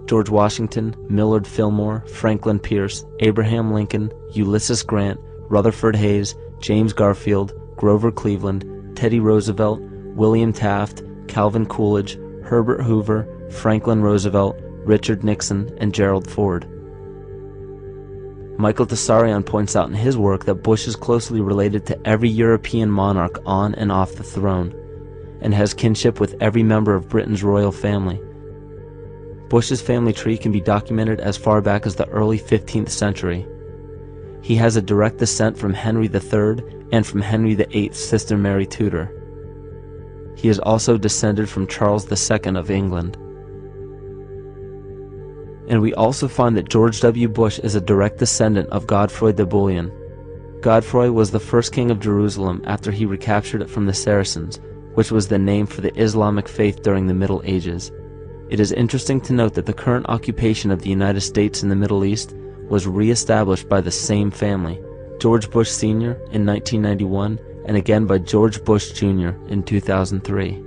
George Washington, Millard Fillmore, Franklin Pierce, Abraham Lincoln, Ulysses Grant, Rutherford Hayes, James Garfield, Grover Cleveland, Teddy Roosevelt, William Taft, Calvin Coolidge, Herbert Hoover, Franklin Roosevelt, Richard Nixon, and Gerald Ford. Michael Tessarion points out in his work that Bush is closely related to every European monarch on and off the throne, and has kinship with every member of Britain's royal family. Bush's family tree can be documented as far back as the early 15th century. He has a direct descent from Henry III and from Henry VIII's sister Mary Tudor. He is also descended from Charles II of England. And we also find that George W. Bush is a direct descendant of Godfrey de Bouillon. Godfrey was the first king of Jerusalem after he recaptured it from the Saracens, which was the name for the Islamic faith during the Middle Ages. It is interesting to note that the current occupation of the United States in the Middle East was re-established by the same family, George Bush Sr. in 1991, and again by George Bush Jr. in 2003.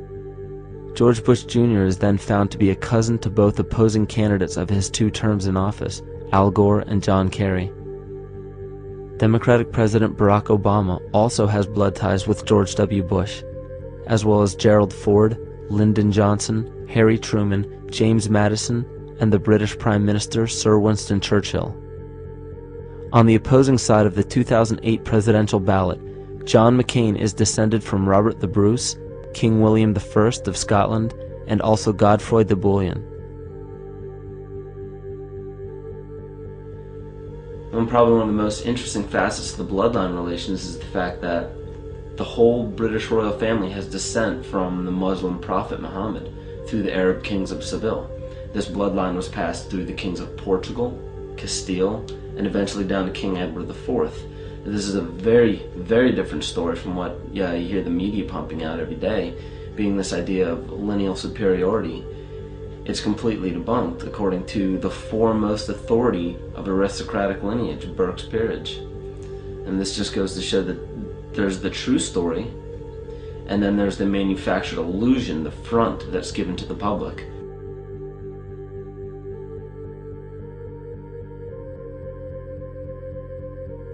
George Bush Jr. is then found to be a cousin to both opposing candidates of his 2 terms in office, Al Gore and John Kerry. Democratic President Barack Obama also has blood ties with George W. Bush, as well as Gerald Ford, Lyndon Johnson, Harry Truman, James Madison, and the British Prime Minister Sir Winston Churchill. On the opposing side of the 2008 presidential ballot, John McCain is descended from Robert the Bruce, King William I of Scotland, and also Godfrey de Bouillon. Probably one of the most interesting facets of the bloodline relations is the fact that the whole British royal family has descent from the Muslim prophet Muhammad through the Arab kings of Seville. This bloodline was passed through the kings of Portugal, Castile, and eventually down to King Edward IV. This is a very, very different story from what you hear the media pumping out every day, being this idea of lineal superiority. It's completely debunked according to the foremost authority of aristocratic lineage, Burke's peerage. And this just goes to show that there's the true story, and then there's the manufactured illusion, the front that's given to the public.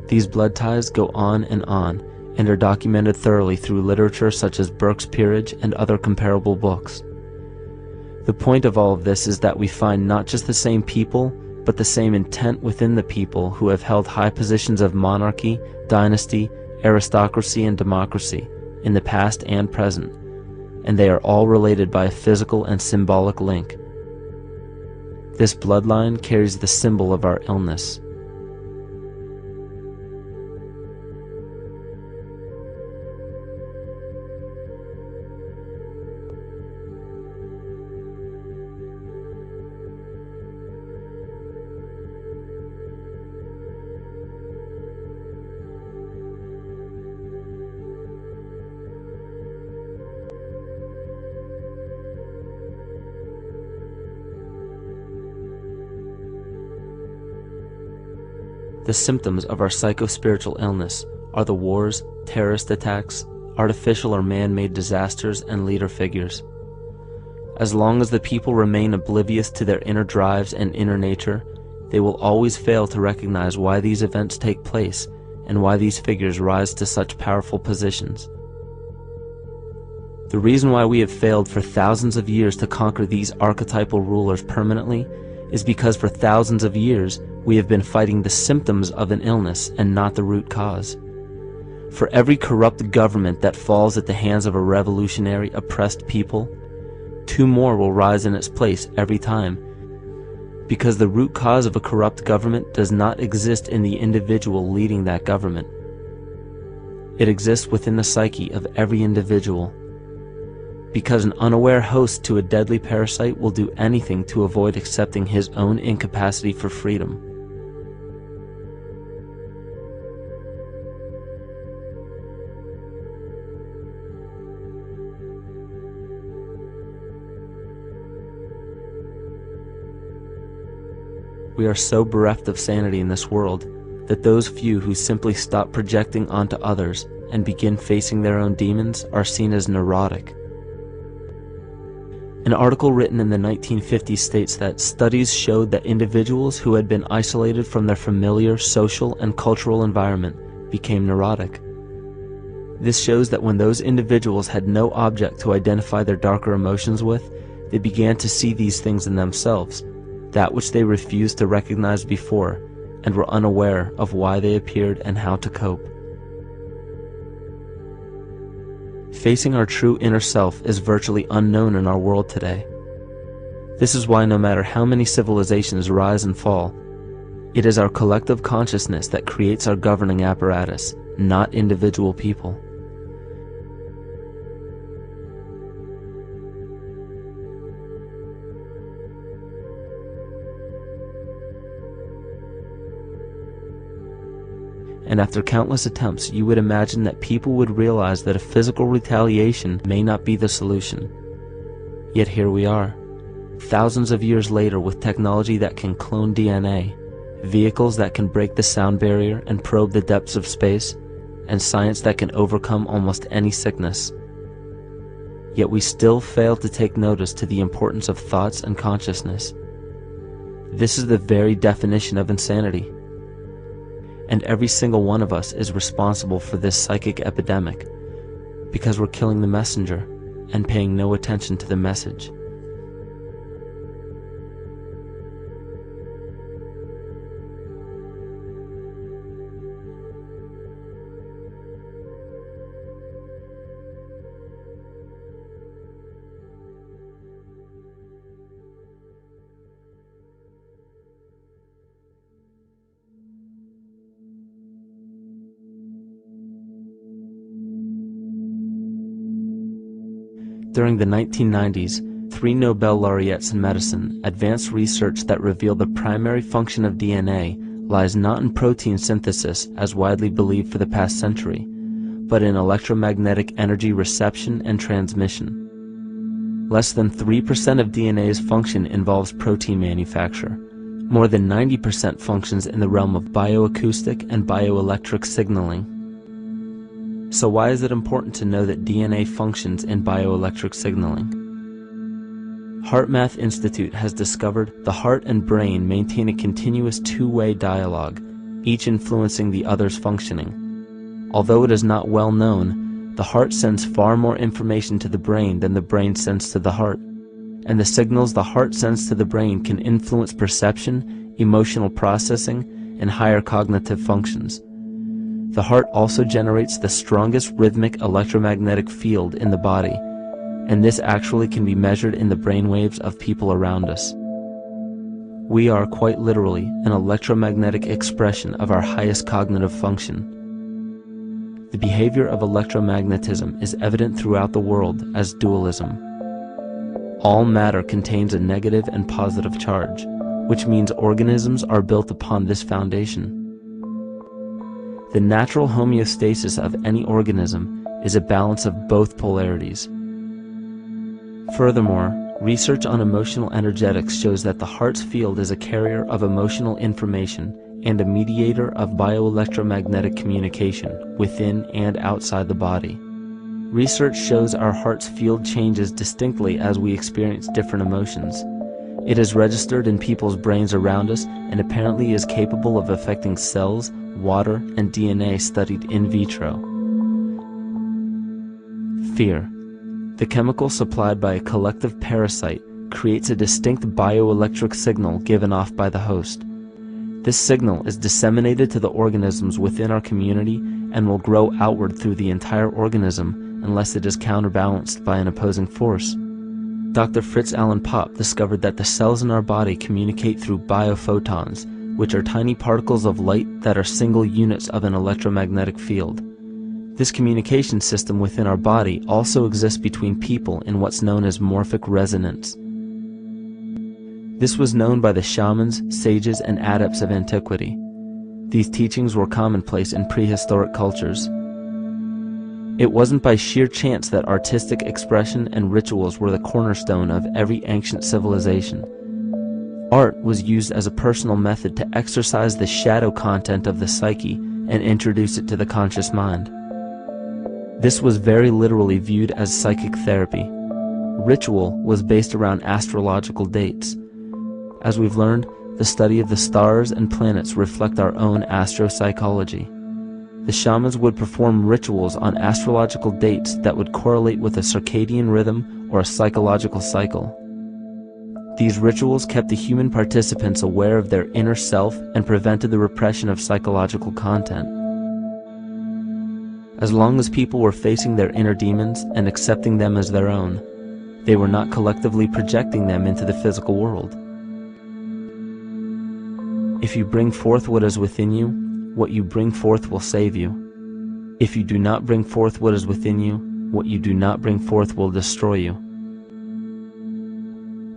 These blood ties go on and are documented thoroughly through literature such as Burke's Peerage and other comparable books. The point of all of this is that we find not just the same people, but the same intent within the people who have held high positions of monarchy, dynasty, aristocracy, and democracy in the past and present, and they are all related by a physical and symbolic link. This bloodline carries the symbol of our illness. The symptoms of our psycho-spiritual illness are the wars, terrorist attacks, artificial or man-made disasters, and leader figures. As long as the people remain oblivious to their inner drives and inner nature, they will always fail to recognize why these events take place and why these figures rise to such powerful positions. The reason why we have failed for thousands of years to conquer these archetypal rulers permanently is because for thousands of years we have been fighting the symptoms of an illness and not the root cause. For every corrupt government that falls at the hands of a revolutionary, oppressed people, 2 more will rise in its place every time, because the root cause of a corrupt government does not exist in the individual leading that government. It exists within the psyche of every individual, because an unaware host to a deadly parasite will do anything to avoid accepting his own incapacity for freedom. We are so bereft of sanity in this world that those few who simply stop projecting onto others and begin facing their own demons are seen as neurotic. An article written in the 1950s states that studies showed that individuals who had been isolated from their familiar social and cultural environment became neurotic. This shows that when those individuals had no object to identify their darker emotions with, they began to see these things in themselves, that which they refused to recognize before, and were unaware of why they appeared and how to cope. Facing our true inner self is virtually unknown in our world today. This is why no matter how many civilizations rise and fall, it is our collective consciousness that creates our governing apparatus, not individual people. And after countless attempts, you would imagine that people would realize that a physical retaliation may not be the solution. Yet here we are, thousands of years later, with technology that can clone DNA, vehicles that can break the sound barrier and probe the depths of space, and science that can overcome almost any sickness. Yet we still fail to take notice to the importance of thoughts and consciousness. This is the very definition of insanity. And every single one of us is responsible for this psychic epidemic, because we're killing the messenger and paying no attention to the message. During the 1990s, 3 Nobel laureates in medicine advanced research that revealed the primary function of DNA lies not in protein synthesis as widely believed for the past century, but in electromagnetic energy reception and transmission. Less than 3% of DNA's function involves protein manufacture. More than 90% functions in the realm of bioacoustic and bioelectric signaling. So why is it important to know that DNA functions in bioelectric signaling? HeartMath Institute has discovered the heart and brain maintain a continuous two-way dialogue, each influencing the other's functioning. Although it is not well known, the heart sends far more information to the brain than the brain sends to the heart, and the signals the heart sends to the brain can influence perception, emotional processing, and higher cognitive functions. The heart also generates the strongest rhythmic electromagnetic field in the body, and this actually can be measured in the brainwaves of people around us. We are quite literally an electromagnetic expression of our highest cognitive function. The behavior of electromagnetism is evident throughout the world as dualism. All matter contains a negative and positive charge, which means organisms are built upon this foundation. The natural homeostasis of any organism is a balance of both polarities. Furthermore, research on emotional energetics shows that the heart's field is a carrier of emotional information and a mediator of bioelectromagnetic communication within and outside the body. Research shows our heart's field changes distinctly as we experience different emotions. It is registered in people's brains around us and apparently is capable of affecting cells, water, and DNA studied in vitro. Fear. The chemical supplied by a collective parasite creates a distinct bioelectric signal given off by the host. This signal is disseminated to the organisms within our community and will grow outward through the entire organism unless it is counterbalanced by an opposing force. Dr. Fritz Alan Popp discovered that the cells in our body communicate through biophotons, which are tiny particles of light that are single units of an electromagnetic field. This communication system within our body also exists between people in what's known as morphic resonance. This was known by the shamans, sages, and adepts of antiquity. These teachings were commonplace in prehistoric cultures. It wasn't by sheer chance that artistic expression and rituals were the cornerstone of every ancient civilization. Art was used as a personal method to exercise the shadow content of the psyche and introduce it to the conscious mind. This was very literally viewed as psychic therapy. Ritual was based around astrological dates. As we've learned, the study of the stars and planets reflect our own astropsychology. The shamans would perform rituals on astrological dates that would correlate with a circadian rhythm or a psychological cycle. These rituals kept the human participants aware of their inner self and prevented the repression of psychological content. As long as people were facing their inner demons and accepting them as their own, they were not collectively projecting them into the physical world. If you bring forth what is within you, what you bring forth will save you. If you do not bring forth what is within you, what you do not bring forth will destroy you.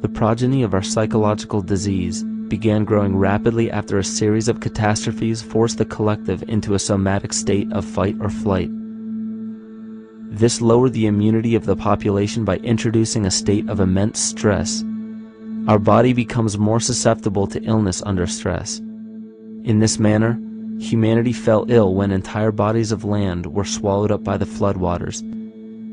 The progeny of our psychological disease began growing rapidly after a series of catastrophes forced the collective into a somatic state of fight or flight. This lowered the immunity of the population by introducing a state of immense stress. Our body becomes more susceptible to illness under stress. In this manner, humanity fell ill when entire bodies of land were swallowed up by the floodwaters.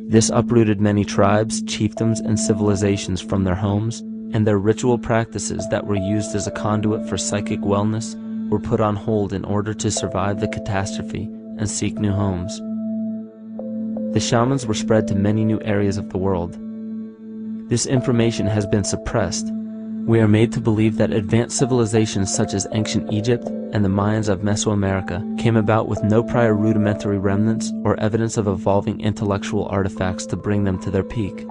This uprooted many tribes, chiefdoms, and civilizations from their homes, and their ritual practices that were used as a conduit for psychic wellness were put on hold in order to survive the catastrophe and seek new homes. The shamans were spread to many new areas of the world. This information has been suppressed. We are made to believe that advanced civilizations such as ancient Egypt and the Mayans of Mesoamerica came about with no prior rudimentary remnants or evidence of evolving intellectual artifacts to bring them to their peak.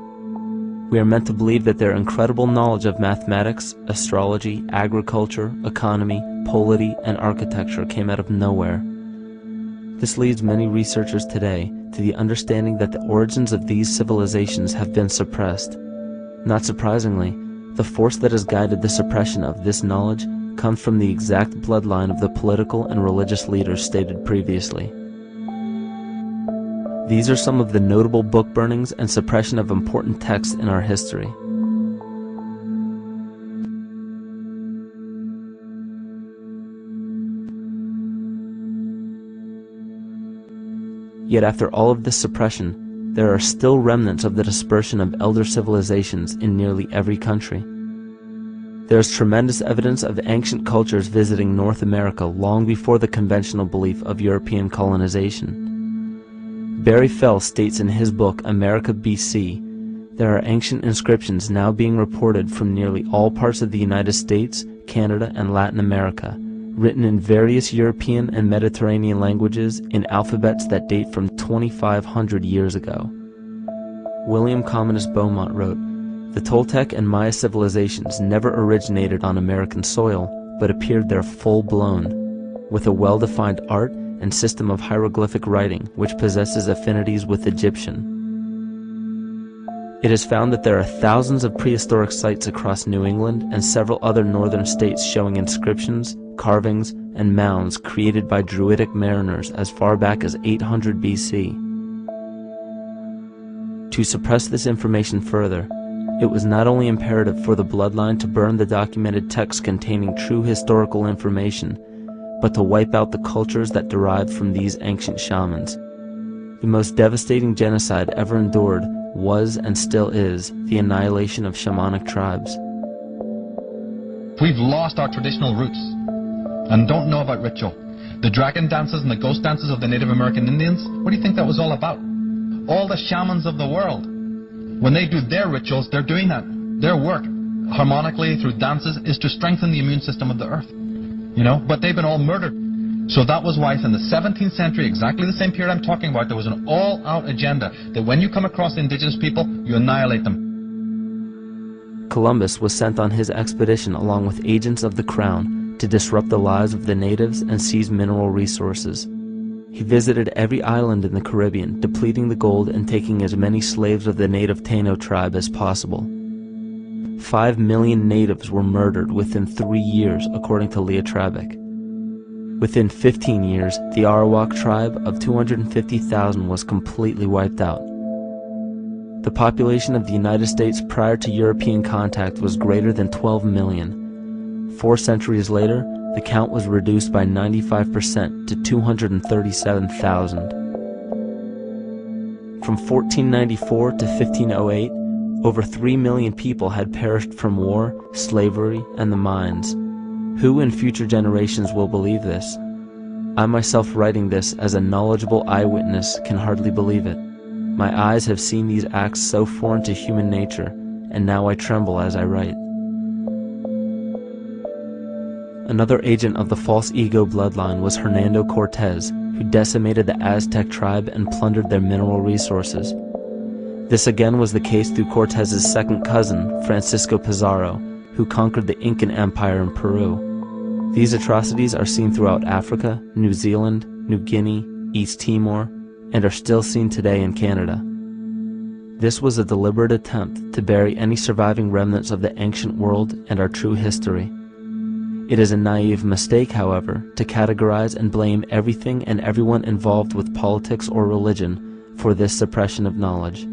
We are meant to believe that their incredible knowledge of mathematics, astrology, agriculture, economy, polity, and architecture came out of nowhere. This leads many researchers today to the understanding that the origins of these civilizations have been suppressed. Not surprisingly, the force that has guided the suppression of this knowledge comes from the exact bloodline of the political and religious leaders stated previously. These are some of the notable book burnings and suppression of important texts in our history. Yet after all of this suppression, there are still remnants of the dispersion of elder civilizations in nearly every country. There is tremendous evidence of ancient cultures visiting North America long before the conventional belief of European colonization. Barry Fell states in his book America BC, there are ancient inscriptions now being reported from nearly all parts of the United States, Canada, and Latin America, written in various European and Mediterranean languages in alphabets that date from 2,500 years ago. William Commonus Beaumont wrote, "The Toltec and Maya civilizations never originated on American soil, but appeared there full-blown, with a well-defined art and system of hieroglyphic writing which possesses affinities with Egyptian. It is found that there are thousands of prehistoric sites across New England and several other northern states showing inscriptions, carvings, and mounds created by Druidic mariners as far back as 800 BC. To suppress this information further, it was not only imperative for the bloodline to burn the documented texts containing true historical information, but to wipe out the cultures that derived from these ancient shamans. The most devastating genocide ever endured was and still is the annihilation of shamanic tribes. We've lost our traditional roots and don't know about ritual. The dragon dances and the ghost dances of the Native American Indians, what do you think that was all about? All the shamans of the world, when they do their rituals, they're doing that. Their work, harmonically through dances, is to strengthen the immune system of the earth. You know, but they've been all murdered. So that was why in the 17th century, exactly the same period I'm talking about, there was an all-out agenda that when you come across indigenous people, you annihilate them. Columbus was sent on his expedition along with agents of the crown to disrupt the lives of the natives and seize mineral resources. He visited every island in the Caribbean, depleting the gold and taking as many slaves of the native Taino tribe as possible. 5 million natives were murdered within 3 years, according to Leah Trabeck. Within 15 years, the Arawak tribe of 250,000 was completely wiped out. The population of the United States prior to European contact was greater than 12 million. 4 centuries later, the count was reduced by 95% to 237,000. From 1494 to 1508, over 3 million people had perished from war, slavery, and the mines. Who in future generations will believe this? I myself, writing this as a knowledgeable eyewitness, can hardly believe it. My eyes have seen these acts so foreign to human nature, and now I tremble as I write. Another agent of the false ego bloodline was Hernando Cortez, who decimated the Aztec tribe and plundered their mineral resources. This again was the case through Cortez's second cousin, Francisco Pizarro, who conquered the Incan Empire in Peru. These atrocities are seen throughout Africa, New Zealand, New Guinea, East Timor, and are still seen today in Canada. This was a deliberate attempt to bury any surviving remnants of the ancient world and our true history. It is a naive mistake, however, to categorize and blame everything and everyone involved with politics or religion for this suppression of knowledge.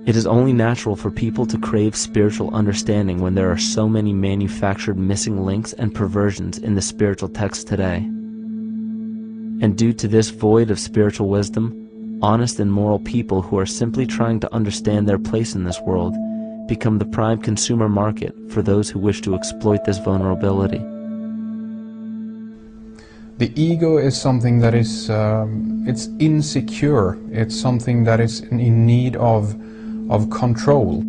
It is only natural for people to crave spiritual understanding when there are so many manufactured missing links and perversions in the spiritual text today. And due to this void of spiritual wisdom, honest and moral people who are simply trying to understand their place in this world become the prime consumer market for those who wish to exploit this vulnerability. The ego is something that is it's insecure. It's something that is in need of control.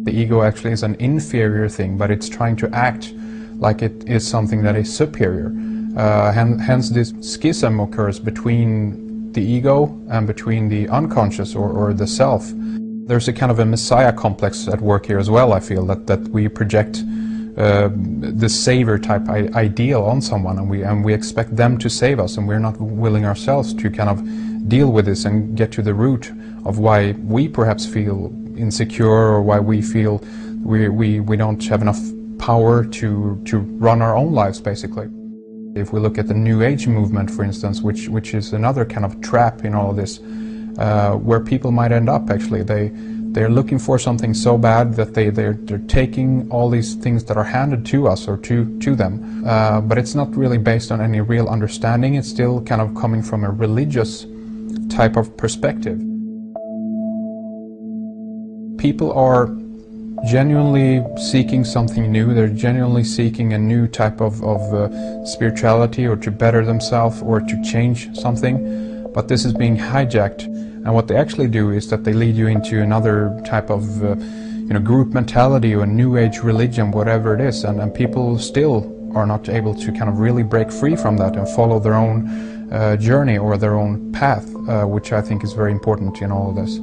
The ego actually is an inferior thing, but it's trying to act like it is something that is superior. Hence this schism occurs between the ego and between the unconscious or the self. There's a kind of a messiah complex at work here as well, I feel, that we project the savior type ideal on someone, and we expect them to save us, and we're not willing ourselves to kind of deal with this and get to the root of why we perhaps feel insecure, or why we feel we don't have enough power to run our own lives, basically. If we look at the New Age movement, for instance, which is another kind of trap in all of this, where people might end up, actually. They're looking for something so bad that they're taking all these things that are handed to us or to them, but it's not really based on any real understanding. It's still kind of coming from a religious type of perspective. People are genuinely seeking something new. They're genuinely seeking a new type of spirituality, or to better themselves, or to change something, but this is being hijacked. And what they actually do is that they lead you into another type of group mentality or New Age religion, whatever it is, and people still are not able to kind of really break free from that and follow their own journey or their own path, which I think is very important in all of this.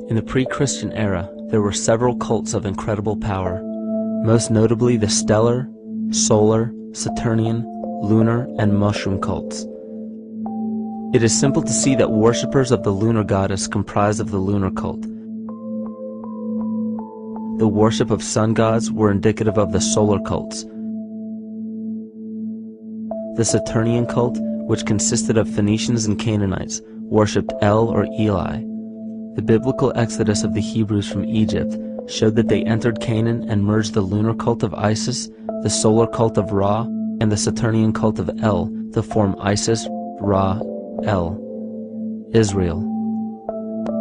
In the pre-Christian era, there were several cults of incredible power, most notably the stellar, solar, Saturnian, lunar, and mushroom cults. It is simple to see that worshippers of the lunar goddess comprised of the lunar cult. The worship of sun gods were indicative of the solar cults. The Saturnian cult, which consisted of Phoenicians and Canaanites, worshipped El or Eli. The biblical exodus of the Hebrews from Egypt showed that they entered Canaan and merged the lunar cult of Isis, the solar cult of Ra, and the Saturnian cult of El to form Isis, Ra, El. Israel.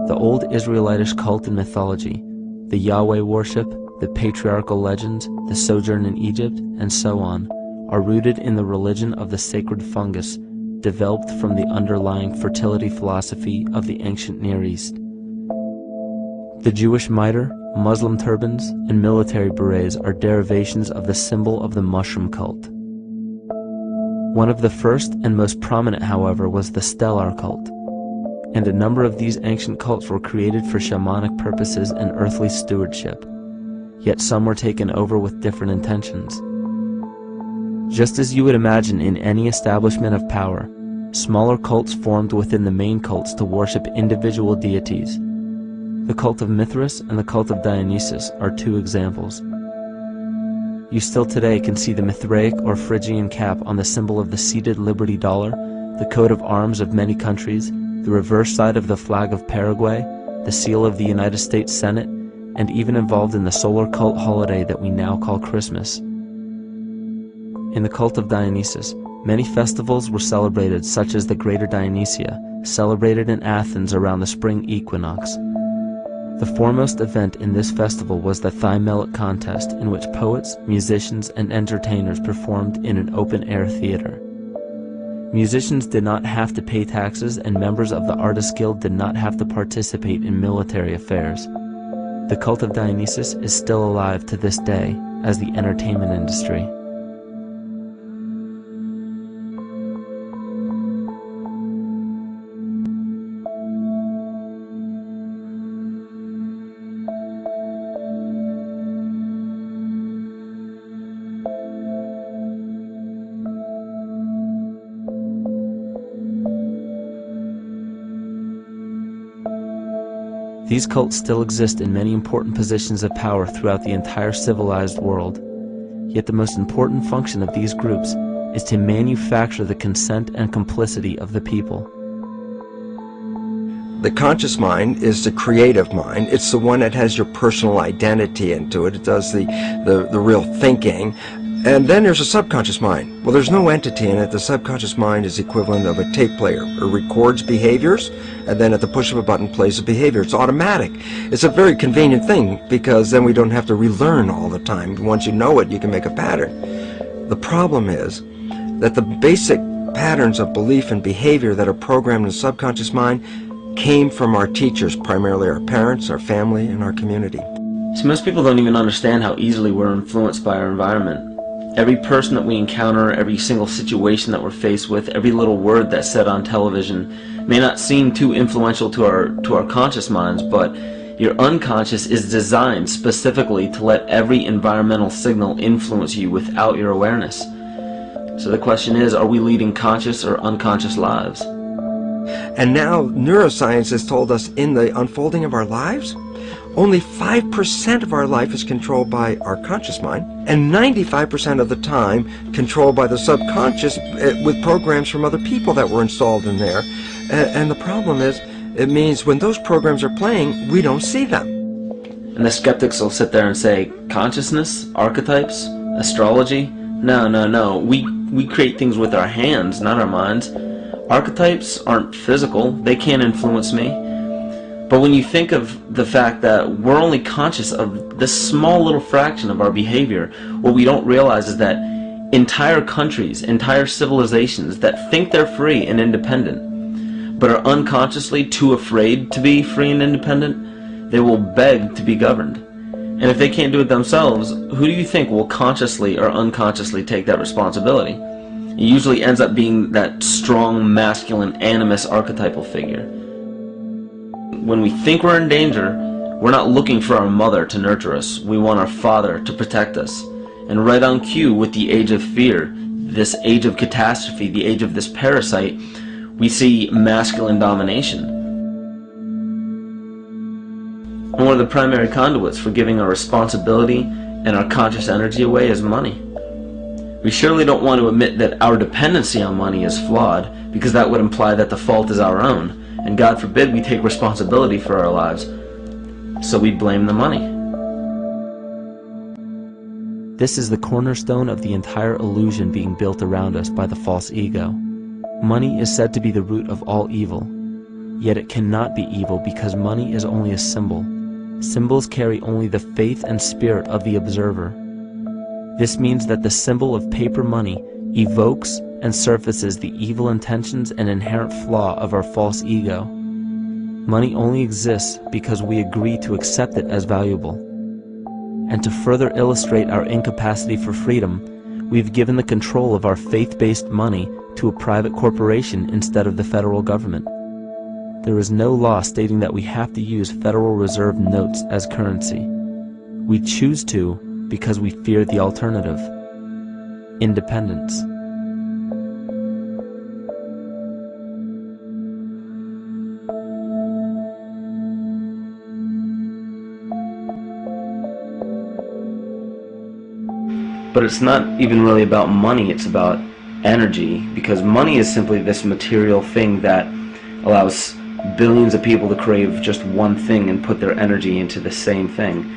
The old Israelitish cult and mythology, the Yahweh worship, the patriarchal legends, the sojourn in Egypt, and so on, are rooted in the religion of the sacred fungus, developed from the underlying fertility philosophy of the ancient Near East. The Jewish mitre, Muslim turbans, and military berets are derivations of the symbol of the mushroom cult. One of the first and most prominent, however, was the stellar cult, and a number of these ancient cults were created for shamanic purposes and earthly stewardship, yet some were taken over with different intentions. Just as you would imagine in any establishment of power, smaller cults formed within the main cults to worship individual deities. The cult of Mithras and the cult of Dionysus are two examples. You still today can see the Mithraic or Phrygian cap on the symbol of the seated Liberty dollar, the coat of arms of many countries, the reverse side of the flag of Paraguay, the seal of the United States Senate, and even involved in the solar cult holiday that we now call Christmas. In the cult of Dionysus, many festivals were celebrated, such as the Greater Dionysia, celebrated in Athens around the spring equinox. The foremost event in this festival was the Thymelic contest, in which poets, musicians, and entertainers performed in an open-air theater. Musicians did not have to pay taxes, and members of the Artists' Guild did not have to participate in military affairs. The cult of Dionysus is still alive to this day as the entertainment industry. These cults still exist in many important positions of power throughout the entire civilized world. Yet the most important function of these groups is to manufacture the consent and complicity of the people. The conscious mind is the creative mind. It's the one that has your personal identity into it. It does the real thinking. And then there's a subconscious mind. Well, there's no entity in it. The subconscious mind is the equivalent of a tape player. It records behaviors, and then at the push of a button plays the behavior. It's automatic. It's a very convenient thing, because then we don't have to relearn all the time. Once you know it, you can make a pattern. The problem is that the basic patterns of belief and behavior that are programmed in the subconscious mind came from our teachers, primarily our parents, our family, and our community. So most people don't even understand how easily we're influenced by our environment. Every person that we encounter, every single situation that we're faced with, every little word that's said on television may not seem too influential to our conscious minds, but Your unconscious is designed specifically to let every environmental signal influence you without your awareness. So the question is, are we leading conscious or unconscious lives? And now neuroscience has told us in the unfolding of our lives, only 5% of our life is controlled by our conscious mind, and 95% of the time controlled by the subconscious with programs from other people that were installed in there. And the problem is, it means when those programs are playing, we don't see them. And the skeptics will sit there and say, consciousness, archetypes, astrology? No, no, no. We create things with our hands, not our minds. Archetypes aren't physical. They can't influence me. But when you think of the fact that we're only conscious of this small little fraction of our behavior, what we don't realize is that entire countries, entire civilizations that think they're free and independent, but are unconsciously too afraid to be free and independent, they will beg to be governed. And if they can't do it themselves, who do you think will consciously or unconsciously take that responsibility? It usually ends up being that strong, masculine, animus archetypal figure. When we think we're in danger, we're not looking for our mother to nurture us. We want our father to protect us. And right on cue with the age of fear, this age of catastrophe, the age of this parasite, we see masculine domination. And one of the primary conduits for giving our responsibility and our conscious energy away is money. We surely don't want to admit that our dependency on money is flawed, because that would imply that the fault is our own. And God forbid we take responsibility for our lives, so we blame the money. This is the cornerstone of the entire illusion being built around us by the false ego. Money is said to be the root of all evil, yet it cannot be evil because money is only a symbol. Symbols carry only the faith and spirit of the observer. This means that the symbol of paper money evokes and surfaces the evil intentions and inherent flaw of our false ego. Money only exists because we agree to accept it as valuable. And to further illustrate our incapacity for freedom, we've given the control of our faith-based money to a private corporation instead of the federal government. There is no law stating that we have to use Federal Reserve notes as currency. We choose to because we fear the alternative: independence. But it's not even really about money, it's about energy, because money is simply this material thing that allows billions of people to crave just one thing and put their energy into the same thing.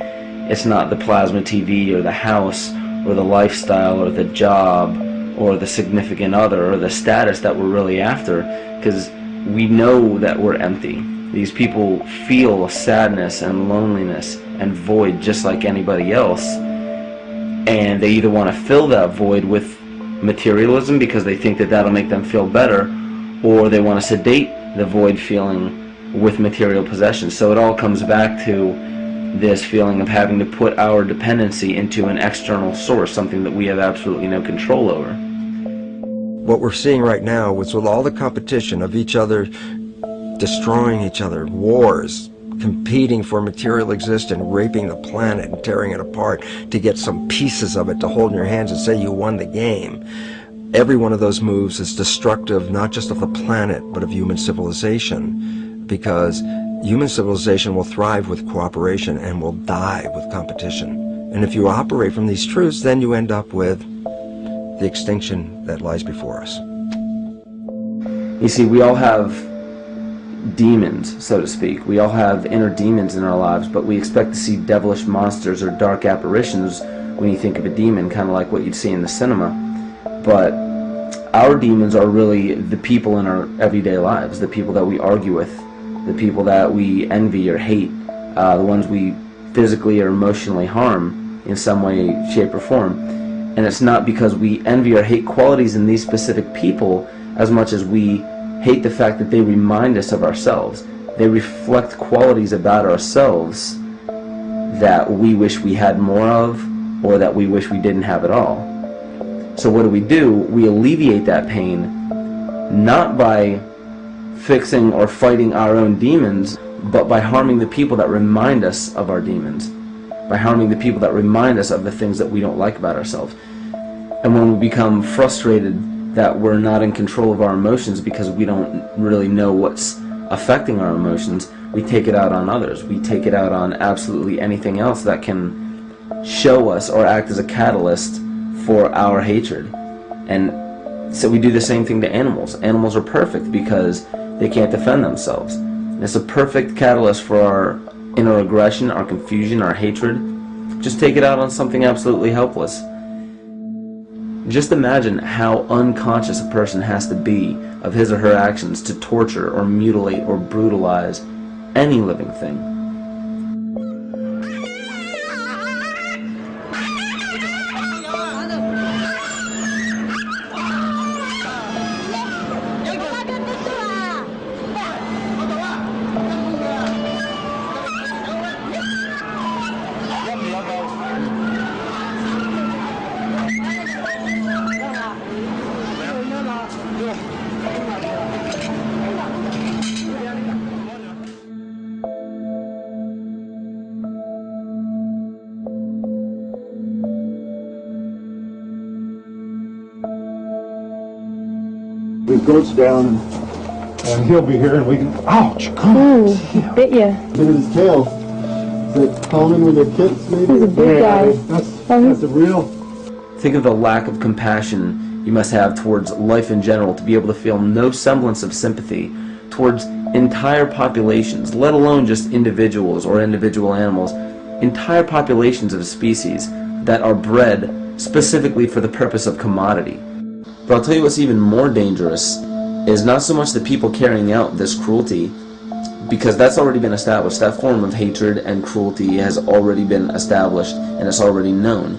It's not the plasma TV or the house or the lifestyle or the job or the significant other or the status that we're really after, because we know that we're empty. These people feel sadness and loneliness and void just like anybody else. And they either want to fill that void with materialism because they think that that'll make them feel better, or they want to sedate the void feeling with material possessions. So it all comes back to this feeling of having to put our dependency into an external source, something that we have absolutely no control over. What we're seeing right now is with all the competition of each other destroying each other, wars, competing for material existence, raping the planet and tearing it apart to get some pieces of it to hold in your hands and say you won the game. Every one of those moves is destructive not just of the planet but of human civilization, because human civilization will thrive with cooperation and will die with competition. And if you operate from these truths, then you end up with the extinction that lies before us. You see, we all have demons, so to speak. We all have inner demons in our lives, but we expect to see devilish monsters or dark apparitions when you think of a demon, kind of like what you'd see in the cinema. But our demons are really the people in our everyday lives, the people that we argue with, the people that we envy or hate, the ones we physically or emotionally harm in some way, shape, or form. And it's not because we envy or hate qualities in these specific people as much as we hate the fact that they remind us of ourselves. They reflect qualities about ourselves that we wish we had more of, or that we wish we didn't have at all. So what do? We alleviate that pain not by fixing or fighting our own demons, but by harming the people that remind us of our demons, by harming the people that remind us of the things that we don't like about ourselves. And when we become frustrated that we're not in control of our emotions because we don't really know what's affecting our emotions, we take it out on others. We take it out on absolutely anything else that can show us or act as a catalyst for our hatred. And so we do the same thing to animals. Animals are perfect because they can't defend themselves. And it's a perfect catalyst for our inner aggression, our confusion, our hatred. Just take it out on something absolutely helpless. Just imagine how unconscious a person has to be of his or her actions to torture or mutilate or brutalize any living thing. The goat's down, and he'll be here, and we can. Ouch! Come on. He bit you. Look at his tail. Is it common with their kids, maybe? He's a big guy. That's a real. Think of the lack of compassion you must have towards life in general to be able to feel no semblance of sympathy towards entire populations, let alone just individuals or individual animals, entire populations of species that are bred specifically for the purpose of commodity. But I'll tell you what's even more dangerous is not so much the people carrying out this cruelty, because that's already been established. That form of hatred and cruelty has already been established and it's already known.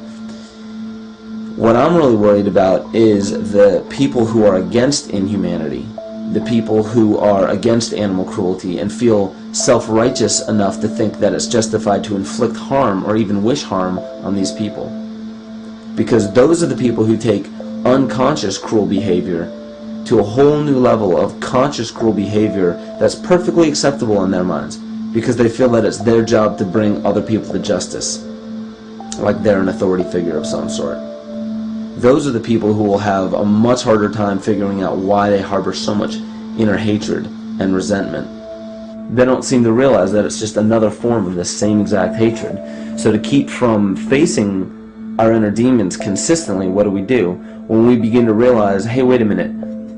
What I'm really worried about is the people who are against inhumanity, the people who are against animal cruelty and feel self-righteous enough to think that it's justified to inflict harm or even wish harm on these people. Because those are the people who take unconscious cruel behavior to a whole new level of conscious cruel behavior that's perfectly acceptable in their minds, because they feel that it's their job to bring other people to justice, like they're an authority figure of some sort. Those are the people who will have a much harder time figuring out why they harbor so much inner hatred and resentment. They don't seem to realize that it's just another form of the same exact hatred. So to keep from facing our inner demons consistently, what do? When we begin to realize, hey, wait a minute,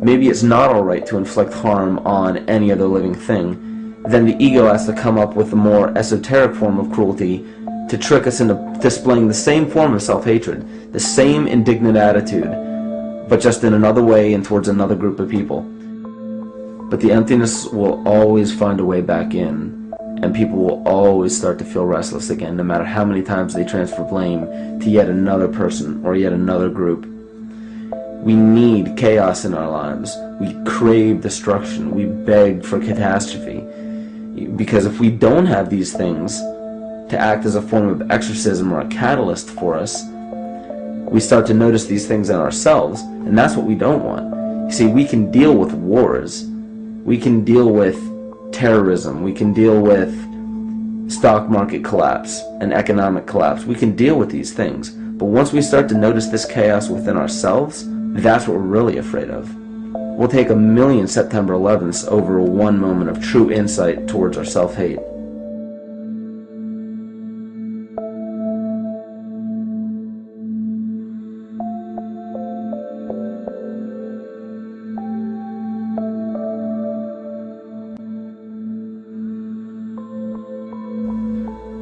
maybe it's not alright to inflict harm on any other living thing, then the ego has to come up with a more esoteric form of cruelty to trick us into displaying the same form of self-hatred, the same indignant attitude, but just in another way and towards another group of people. But the emptiness will always find a way back in, and people will always start to feel restless again, no matter how many times they transfer blame to yet another person or yet another group. We need chaos in our lives. We crave destruction. We beg for catastrophe. Because if we don't have these things to act as a form of exorcism or a catalyst for us, we start to notice these things in ourselves, and that's what we don't want. You see, we can deal with wars. We can deal with terrorism. We can deal with stock market collapse and economic collapse. We can deal with these things. But once we start to notice this chaos within ourselves, that's what we're really afraid of. We'll take 1,000,000 September 11ths over one moment of true insight towards our self-hate.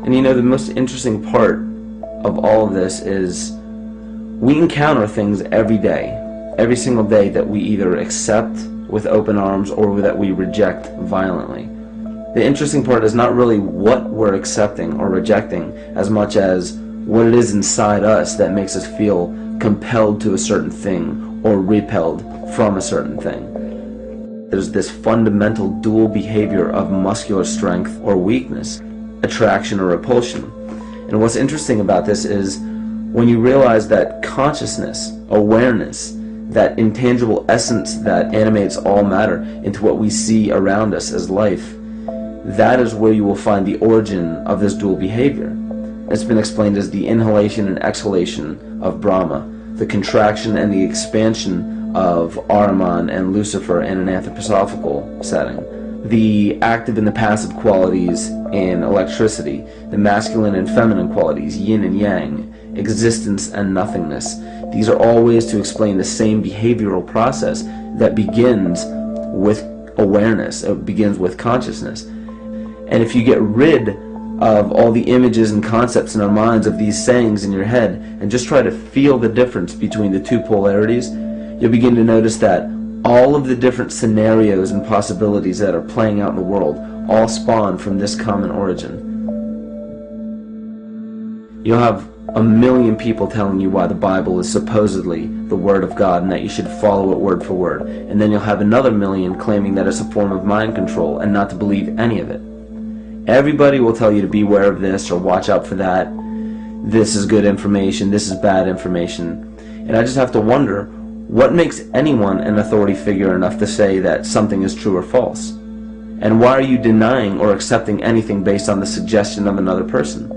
And you know, the most interesting part of all of this is we encounter things every day, every single day, that we either accept with open arms or that we reject violently. The interesting part is not really what we're accepting or rejecting as much as what it is inside us that makes us feel compelled to a certain thing or repelled from a certain thing. There's this fundamental dual behavior of muscular strength or weakness, attraction or repulsion. And what's interesting about this is when you realize that consciousness, awareness, that intangible essence that animates all matter into what we see around us as life, that is where you will find the origin of this dual behavior. It's been explained as the inhalation and exhalation of Brahma, the contraction and the expansion of Ahriman and Lucifer in an anthroposophical setting, the active and the passive qualities in electricity, the masculine and feminine qualities, yin and yang, existence and nothingness. These are all ways to explain the same behavioral process that begins with awareness, it begins with consciousness. And if you get rid of all the images and concepts in our minds of these sayings in your head and just try to feel the difference between the two polarities, you'll begin to notice that all of the different scenarios and possibilities that are playing out in the world all spawn from this common origin. You'll have a million people telling you why the Bible is supposedly the Word of God and that you should follow it word for word. And then you'll have another million claiming that it's a form of mind control and not to believe any of it. Everybody will tell you to beware of this or watch out for that. This is good information, this is bad information. And I just have to wonder, what makes anyone an authority figure enough to say that something is true or false? And why are you denying or accepting anything based on the suggestion of another person?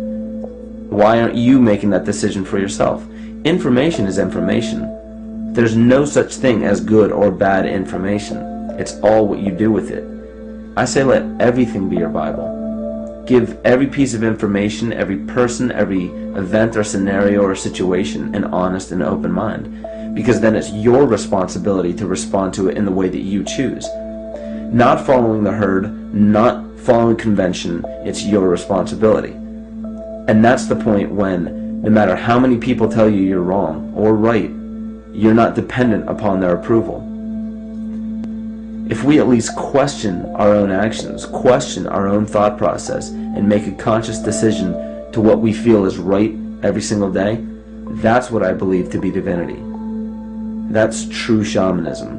Why aren't you making that decision for yourself? Information is information. There's no such thing as good or bad information. It's all what you do with it. I say let everything be your Bible. Give every piece of information, every person, every event or scenario or situation an honest and open mind. Because then it's your responsibility to respond to it in the way that you choose. Not following the herd, not following convention, it's your responsibility. And that's the point when, no matter how many people tell you you're wrong or right, you're not dependent upon their approval. If we at least question our own actions, question our own thought process, and make a conscious decision to what we feel is right every single day, that's what I believe to be divinity. That's true shamanism.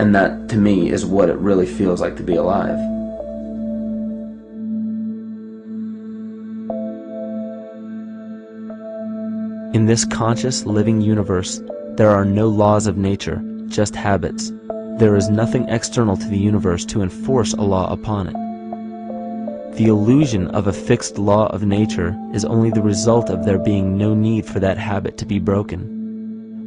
And that, to me, is what it really feels like to be alive. In this conscious, living universe, there are no laws of nature, just habits. There is nothing external to the universe to enforce a law upon it. The illusion of a fixed law of nature is only the result of there being no need for that habit to be broken.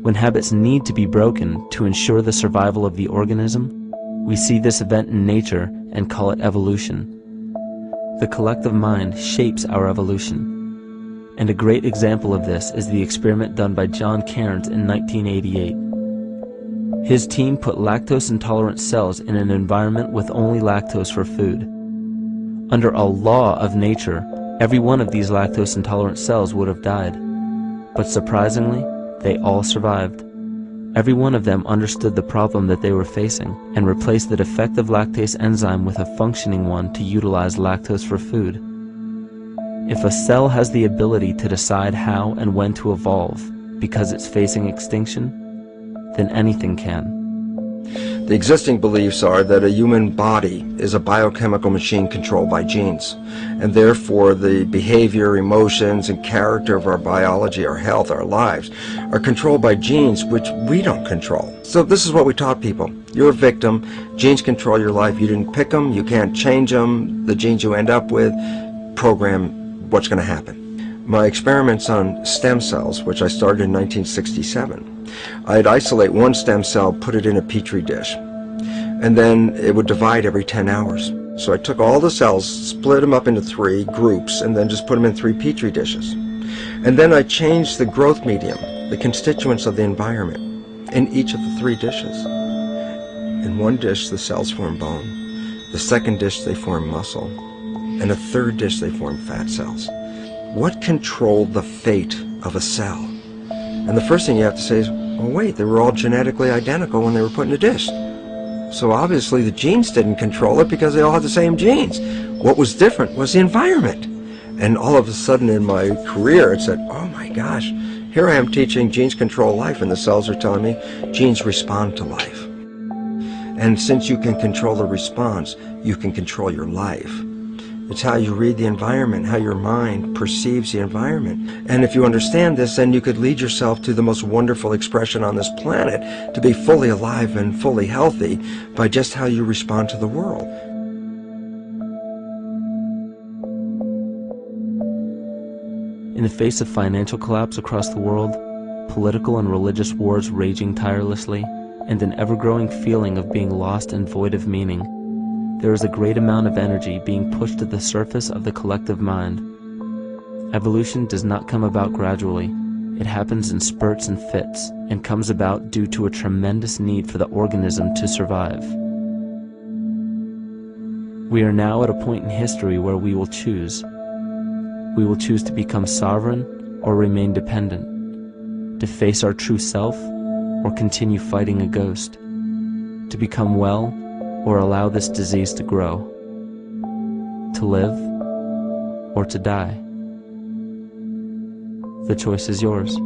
When habits need to be broken to ensure the survival of the organism, we see this event in nature and call it evolution. The collective mind shapes our evolution. And a great example of this is the experiment done by John Cairns in 1988. His team put lactose-intolerant cells in an environment with only lactose for food. Under a law of nature, every one of these lactose-intolerant cells would have died. But surprisingly, they all survived. Every one of them understood the problem that they were facing and replaced the defective lactase enzyme with a functioning one to utilize lactose for food. If a cell has the ability to decide how and when to evolve because it's facing extinction, then anything can. The existing beliefs are that a human body is a biochemical machine controlled by genes, and therefore the behavior, emotions, and character of our biology, our health, our lives, are controlled by genes which we don't control. So this is what we taught people. You're a victim. Genes control your life. You didn't pick them. You can't change them. The genes you end up with program what's going to happen. My experiments on stem cells, which I started in 1967, I'd isolate one stem cell, put it in a petri dish, and then it would divide every 10 hours. So I took all the cells, split them up into 3 groups, and then just put them in 3 petri dishes. And then I changed the growth medium, the constituents of the environment, in each of the 3 dishes. In one dish, the cells form bone. The second dish, they form muscle. And a third dish, they form fat cells. What controlled the fate of a cell? And the first thing you have to say is, well, wait, they were all genetically identical when they were put in a dish. So obviously the genes didn't control it because they all had the same genes. What was different was the environment. And all of a sudden in my career it said, oh my gosh, here I am teaching genes control life, and the cells are telling me genes respond to life. And since you can control the response, you can control your life. It's how you read the environment, how your mind perceives the environment. And if you understand this, then you could lead yourself to the most wonderful expression on this planet, to be fully alive and fully healthy by just how you respond to the world. In the face of financial collapse across the world, political and religious wars raging tirelessly, and an ever-growing feeling of being lost and void of meaning, there is a great amount of energy being pushed to the surface of the collective mind. Evolution does not come about gradually. It happens in spurts and fits, and comes about due to a tremendous need for the organism to survive. We are now at a point in history where we will choose. We will choose to become sovereign or remain dependent, to face our true self or continue fighting a ghost, to become well or allow this disease to grow, to live or to die. The choice is yours.